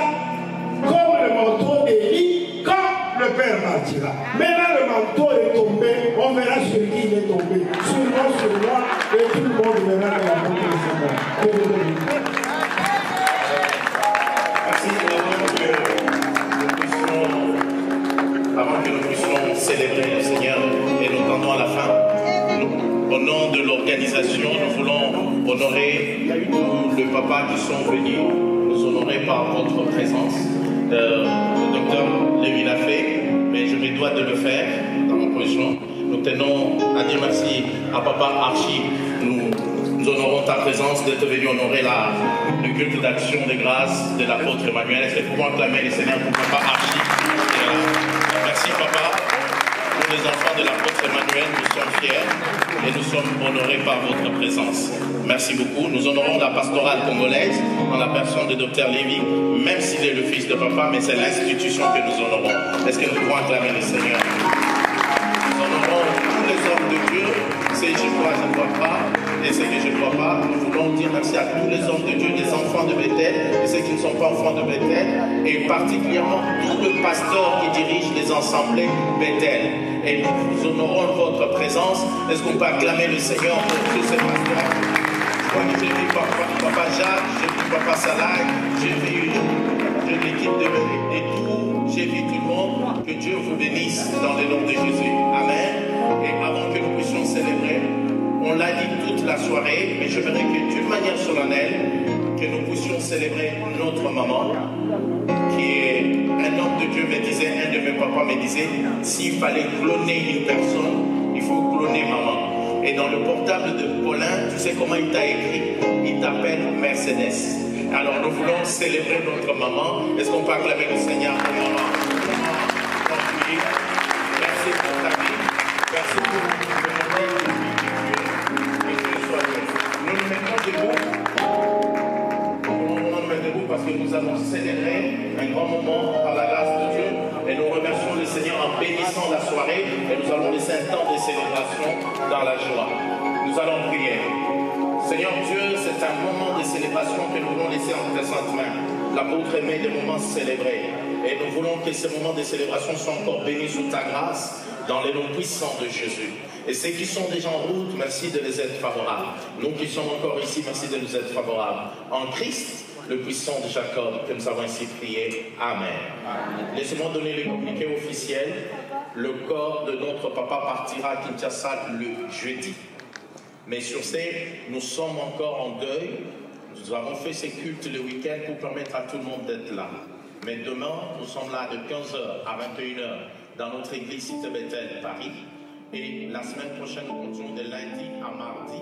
comme le manteau d'Élie quand le Père partira. Maintenant le manteau est tombé, on verra sur qui il est tombé. Sur moi, et tout le monde verra que l'apôtre est mort. Avant que nous puissions célébrer le Seigneur et nous tendons à la fin, au nom de l'organisation, nous voulons honorer tous les papas qui sont venus nous honorer par votre présence. Le docteur Lévi l'a fait, mais je me dois de le faire dans mon position. Nous tenons à dire merci à Papa Archie. Nous honorons ta présence d'être venu honorer le culte d'action de grâce de l'apôtre Emmanuel. C'est pour acclamer le Seigneur pour Papa Archie. Merci Papa. Nous les enfants de l'apôtre Emmanuel, nous sommes fiers et nous sommes honorés par votre présence. Merci beaucoup. Nous honorons la pastorale congolaise en la personne de Dr Lévi, même s'il est le fils de papa, mais c'est l'institution que nous honorons. Est-ce que nous pouvons acclamer le Seigneur? Nous honorons tous les hommes de Dieu, c'est je crois, je ne crois pas, et ceux que je ne crois pas. Nous voulons dire merci à tous les hommes de Dieu, les enfants de Bethel, et ceux qui ne sont pas enfants de Bethel, et particulièrement tous les pasteurs qui dirigent les assemblées Bethel. Et nous honorons votre présence. Est-ce qu'on peut acclamer le Seigneur pour tous ces pasteurs? Je crois que j'ai vu Papa Jacques, j'ai vu Papa Salah, j'ai vu l'équipe de et tout, j'ai vu tout le monde. Que Dieu vous bénisse dans le nom de Jésus. Amen. Et avant que nous puissions célébrer, on l'a dit toute la soirée, mais je voudrais que d'une manière solennelle, que nous puissions célébrer notre maman, qui est un homme de Dieu me disait, un de mes papas me disait, s'il fallait cloner une personne, il faut cloner maman. Et dans le portable de Paulin, tu sais comment il t'a écrit? Il t'appelle Mercedes. Alors nous voulons célébrer notre maman. Est-ce qu'on peut acclamer le Seigneur pour maman? Merci pour ta vie. Merci pour le modèle de vie que tu es. Et que tu sois Dieu. Nous nous mettons debout. Nous nous mettons debout parce que nous allons célébrer un grand moment par la grâce de Dieu. Et nous remercions le Seigneur en bénissant la soirée. Et nous allons laisser un temps de célébration dans la joie. Nous allons prier. Seigneur Dieu, c'est un moment de célébration que nous voulons laisser entre tes saintes mains. L'apôtre aimait des moments célébrés. Et nous voulons que ces moments de célébration soient encore bénis sous ta grâce, dans les noms puissants de Jésus. Et ceux qui sont déjà en route, merci de les être favorables. Nous qui sommes encore ici, merci de nous être favorables. En Christ, le puissant de Jacob, que nous avons ainsi prié. Amen. Laissez-moi donner le communiqué officiel. Le corps de notre papa partira à Kinshasa le jeudi. Mais sur ce, nous sommes encore en deuil. Nous avons fait ces cultes le week-end pour permettre à tout le monde d'être là. Mais demain, nous sommes là de 15h à 21h dans notre église Cité Bethel, Paris. Et la semaine prochaine, nous continuons de lundi à mardi.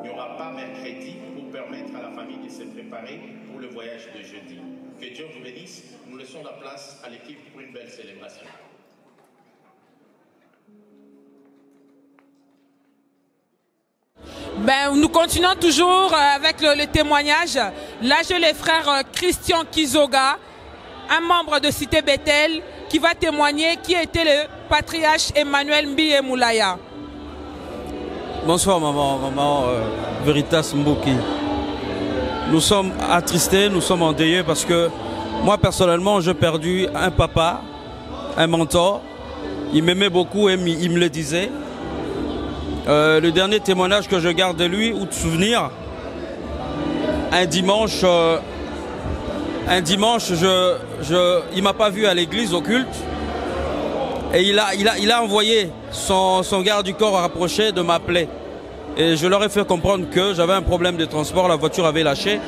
Il n'y aura pas mercredi pour permettre à la famille de se préparer pour le voyage de jeudi. Que Dieu vous bénisse. Nous laissons la place à l'équipe pour une belle célébration. Ben, nous continuons toujours avec le témoignage. Là, j'ai le frère Christian Kizoga, un membre de Cité Bethel, qui va témoigner qui était le patriarche Emmanuel Mbiye Moulaya. Bonsoir maman Veritas Mbouki. Nous sommes attristés, nous sommes endeuillés parce que moi personnellement j'ai perdu un papa, un mentor. Il m'aimait beaucoup et il me le disait. Le dernier témoignage que je garde de lui, ou de souvenir, un dimanche, il m'a pas vu à l'église au culte et il a envoyé son garde du corps rapproché de m'appeler. Et je leur ai fait comprendre que j'avais un problème de transport, la voiture avait lâché.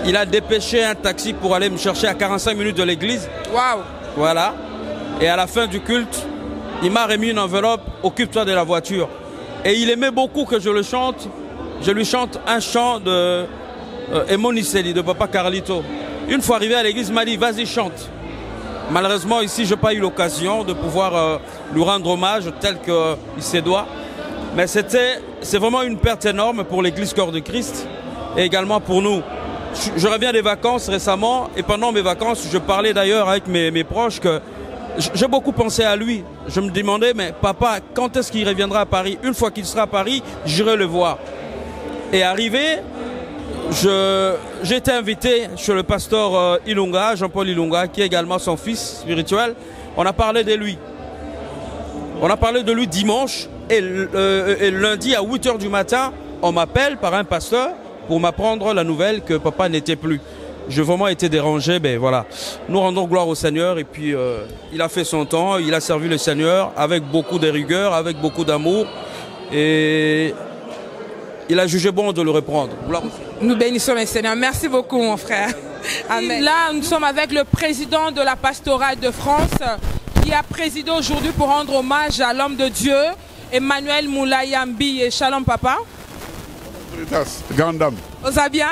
Il a dépêché un taxi pour aller me chercher à 45 minutes de l'église. Waouh! Voilà. Et à la fin du culte, il m'a remis une enveloppe, occupe-toi de la voiture. Et il aimait beaucoup que je le chante. Je lui chante un chant de Emoniseli, de Papa Carlito. Une fois arrivé à l'église, il m'a dit, vas-y, chante. Malheureusement, ici, je n'ai pas eu l'occasion de pouvoir lui rendre hommage tel qu'il se doit. Mais c'est vraiment une perte énorme pour l'église Corps de Christ et également pour nous. Je reviens des vacances récemment et pendant mes vacances, je parlais d'ailleurs avec mes proches que j'ai beaucoup pensé à lui. Je me demandais, mais papa, quand est-ce qu'il reviendra à Paris? Une fois qu'il sera à Paris, j'irai le voir. Et arrivé, j'ai été invité chez le pasteur Ilunga, Jean-Paul Ilunga, qui est également son fils spirituel. On a parlé de lui. On a parlé de lui dimanche et lundi à 8 h du matin, on m'appelle par un pasteur pour m'apprendre la nouvelle que papa n'était plus. J'ai vraiment été dérangé, ben voilà. Nous rendons gloire au Seigneur et puis il a fait son temps, il a servi le Seigneur avec beaucoup de rigueur, avec beaucoup d'amour et il a jugé bon de le reprendre. Nous bénissons le Seigneur. Merci beaucoup mon frère. Amen. Là, nous sommes avec le président de la pastorale de France qui a présidé aujourd'hui pour rendre hommage à l'homme de Dieu, Emmanuel Moulayambi. Et shalom papa. Grande dame. Vous allez bien?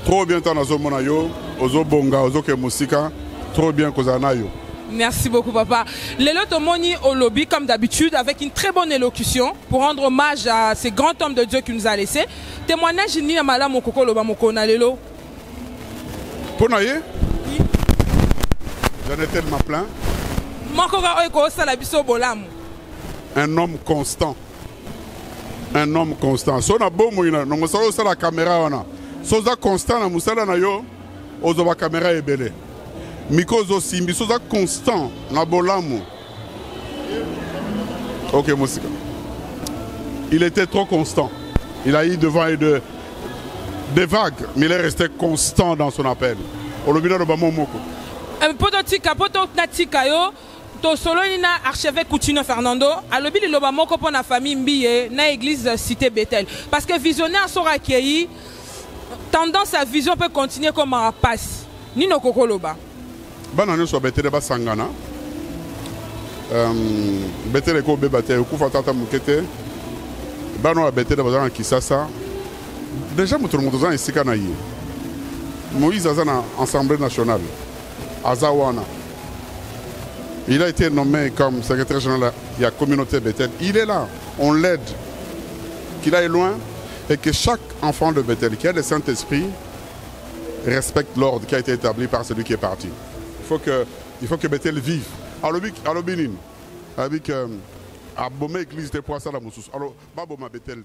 Trop bien ton azomonayo, ozo bonga, ozo ke musika, trop bien kozanayo. Merci beaucoup papa. Lelo Tomoni au lobby comme d'habitude avec une très bonne élocution pour rendre hommage à ces grands hommes de Dieu qui nous a laissés. Témoignage ni amala mokoko loba mokona lelo. Ponaye? Oui. J'en ai tellement plein. Un homme constant. Un homme constant. Si on a beau moyen, nous avons la caméra. Si on a constant, nous avons la caméra est belle. Mikozo Simbi, si on a constant, nous avons l'amour. Ok, Moussika. Il était trop constant. Il a eu devant des vagues, mais il est resté constant dans son appel. Au lobby de Bamomoko. To solo ni na archevêque Coutinho Fernando a lobi le loba moko pour na famille Mbiye na église cité Bethel parce que visionnaire sera accueilli tendance à vision peut continuer comme en passe ni no koko loba banane so Bethel ba sangana Bethel ko be Bethel ku fatata mukete bano Bethel ba ki sasa déjà mutu mutu za isika na yi Moïse azana assemblée nationale azawana. Il a été nommé comme secrétaire général de la communauté Bethel. Il est là, on l'aide. Qu'il aille loin et que chaque enfant de Bethel qui a le Saint-Esprit respecte l'ordre qui a été établi par celui qui est parti. Il faut que Bethel vive. Alors, Bénin, avec Abomé église de Poissala Moussous. Alors, Baboma Bethel.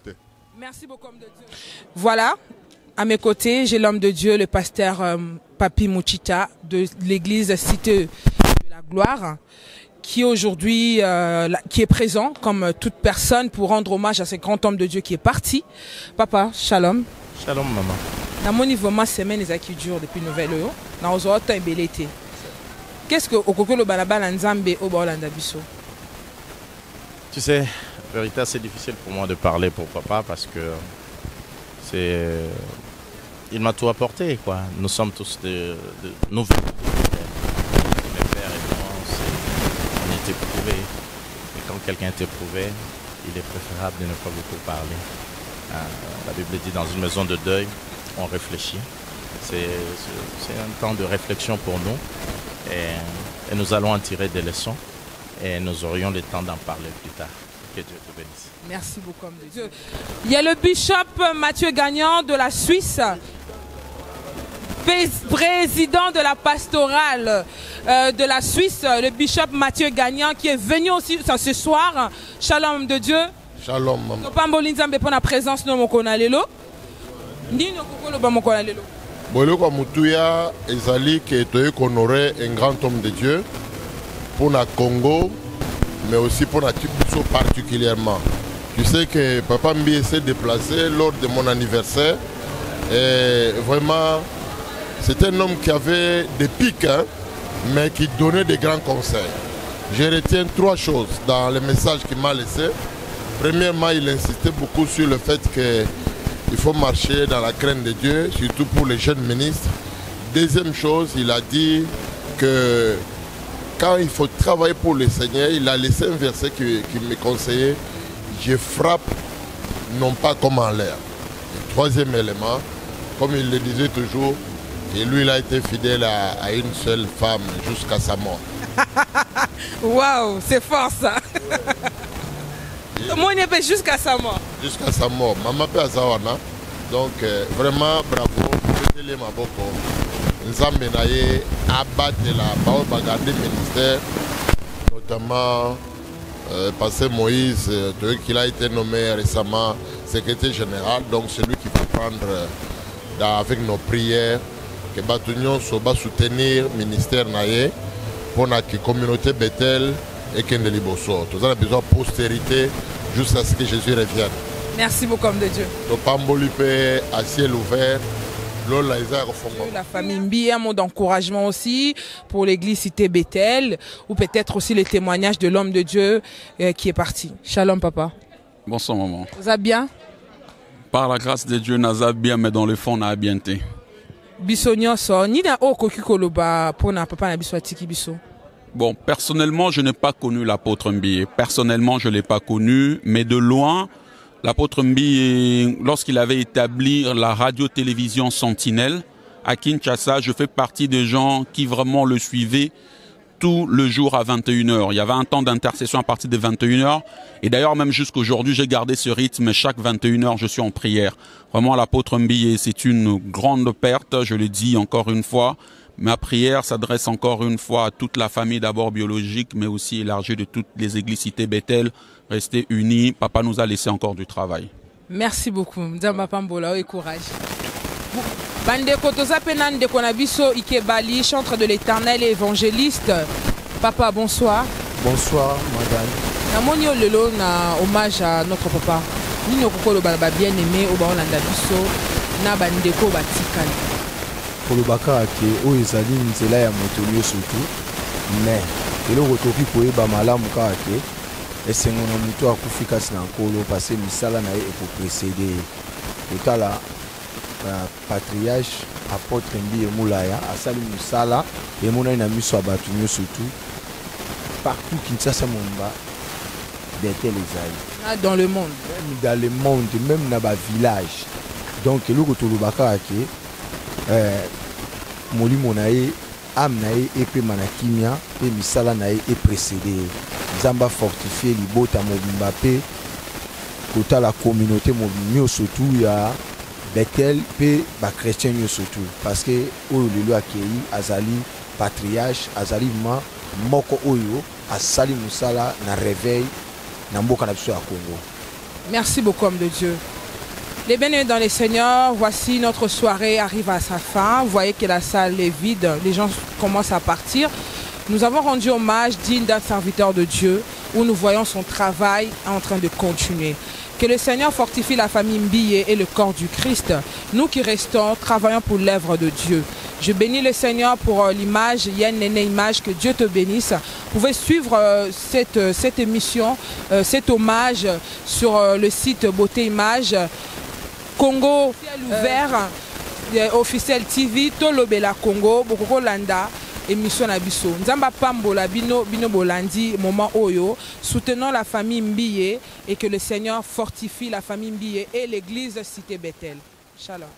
Merci beaucoup, homme de Dieu. Voilà, à mes côtés, j'ai l'homme de Dieu, le pasteur Papi Mouchita de l'église Cité la Gloire, qui aujourd'hui qui est présent comme toute personne pour rendre hommage à ce grand homme de Dieu qui est parti. Papa, shalom. Shalom maman. Dans mon niveau, ma semaine est qui dure depuis nouvelle heure. Dans aux autres embelleté. Qu'est-ce que okoko le balabala nzambe au Bolanda biso? Tu sais, vérité, c'est difficile pour moi de parler pour papa parce que c'est il m'a tout apporté quoi. Nous sommes tous de nouvelles. Éprouvé. Et quand quelqu'un est éprouvé, il est préférable de ne pas beaucoup parler. La Bible dit dans une maison de deuil, on réfléchit. C'est un temps de réflexion pour nous et nous allons en tirer des leçons et nous aurions le temps d'en parler plus tard. Que Dieu te bénisse. Merci beaucoup, homme de Dieu. Il y a le bishop Mathieu Gagnant de la Suisse, président de la pastorale de la Suisse, le bishop Mathieu Gagnant, qui est venu aussi ce soir. Shalom de Dieu. Shalom, maman. Nous pas Nzambe pour la présence de mon konalelo. Ni no kokolo ba mon konalelo. Boloko mutuya ezali que tu honorer un grand homme de Dieu pour la Congo, mais aussi pour la Tunisie particulièrement. Tu sais que Papa Mbi s'est déplacé lors de mon anniversaire et vraiment c'est un homme qui avait des pics, hein, mais qui donnait des grands conseils. Je retiens trois choses dans le message qu'il m'a laissé. Premièrement, il insistait beaucoup sur le fait qu'il faut marcher dans la crainte de Dieu, surtout pour les jeunes ministres. Deuxième chose, il a dit que quand il faut travailler pour le Seigneur, il a laissé un verset qui me conseillait, je frappe non pas comme en l'air. Le troisième élément, comme il le disait toujours, et lui il a été fidèle à une seule femme jusqu'à sa mort. Waouh, c'est fort ça. Moi, il n'est pas jusqu'à sa mort. Jusqu'à sa mort. Maman peut Azawana. Donc, vraiment, bravo. Mettez-les ma boko. Nzambe naye abattre la parole garder ministère, notamment Pasteur Moïse, qu'il a été nommé récemment secrétaire général. Donc, c'est lui qui va prendre avec nos prières que Batunion va soutenir le ministère naye pour la communauté Bethel et Kende Liboso. Nous avons besoin de postérité jusqu'à ce que Jésus revienne. Merci beaucoup, homme de Dieu. Le Pambolipe à ciel ouvert. La famille Mbi, un mot d'encouragement aussi pour l'église Cité Bethel, ou peut-être aussi les témoignages de l'homme de Dieu qui est parti. Shalom papa. Bonsoir maman. Vous allez bien? Par la grâce de Dieu, nous allons bien, mais dans le fond, on a bien été. Bon, personnellement, je n'ai pas connu l'apôtre Mbi. Personnellement, je ne l'ai pas connu, mais de loin, l'apôtre Mbi, lorsqu'il avait établi la radio-télévision Sentinelle à Kinshasa, je fais partie des gens qui vraiment le suivaient tout le jour à 21h. Il y avait un temps d'intercession à partir de 21h. Et d'ailleurs, même jusqu'aujourd'hui, j'ai gardé ce rythme. Chaque 21h, je suis en prière. Vraiment, l'apôtre Mbi, c'est une grande perte, je le dis encore une fois. Ma prière s'adresse encore une fois à toute la famille, d'abord biologique, mais aussi élargie de toutes les églises Cité Bethel. Restez unis. Papa nous a laissé encore du travail. Merci beaucoup. Nzamba Pambola et courage. Bandeko tozapenan de konabiso Ikebali, chantre de l'Éternel et évangéliste. Papa, bonsoir. Bonsoir, madame. Namonio lelo na hommage à notre papa. Nino kokolo ba bien aimé au baolanda biso na bandeko batikali. Kolobaka ke o ezali nzela ya moto surtout mais eloko toki koyeba malamu kaka ke esengo na moto akufika sina nkolo parce misala na ye ekoprécédé totala patriarche apôtre Mbi Emulaya asali misala emonani na miso ya bato surtout partout Kinshasa Momba Bethel ezali dans le monde, même dans le monde, même dans le village. Donc eloko tolobaka ke molimo na ye âme na ye epe manakimia pe misala na ye précédé Nzamba fortifier libota mobimba pe kota la communauté mobimio surtout ya Bethel pe ba chrétien surtout parce que oyo lelo akei azali patriarche azali moko oyo asali musala na réveil na mboka na biso ya Congo. Merci beaucoup homme de Dieu. Les bénis dans les seigneurs, voici notre soirée arrive à sa fin. Vous voyez que la salle est vide, les gens commencent à partir. Nous avons rendu hommage digne d'un serviteur de Dieu où nous voyons son travail en train de continuer. Que le Seigneur fortifie la famille Mbi et le corps du Christ. Nous qui restons, travaillons pour l'œuvre de Dieu. Je bénis le Seigneur pour l'image, Yen Nene Image, que Dieu te bénisse. Vous pouvez suivre cette émission, cet hommage sur le site Beauté Image. Congo ouvert, officiel TV, Tolobela Congo, Bokoko Landa, émission Nabiso. Nzamba Pambola, Bino Bolandi, moment Oyo, soutenons la famille Mbi et que le Seigneur fortifie la famille Mbi et l'église Cité Bethel. Shalom.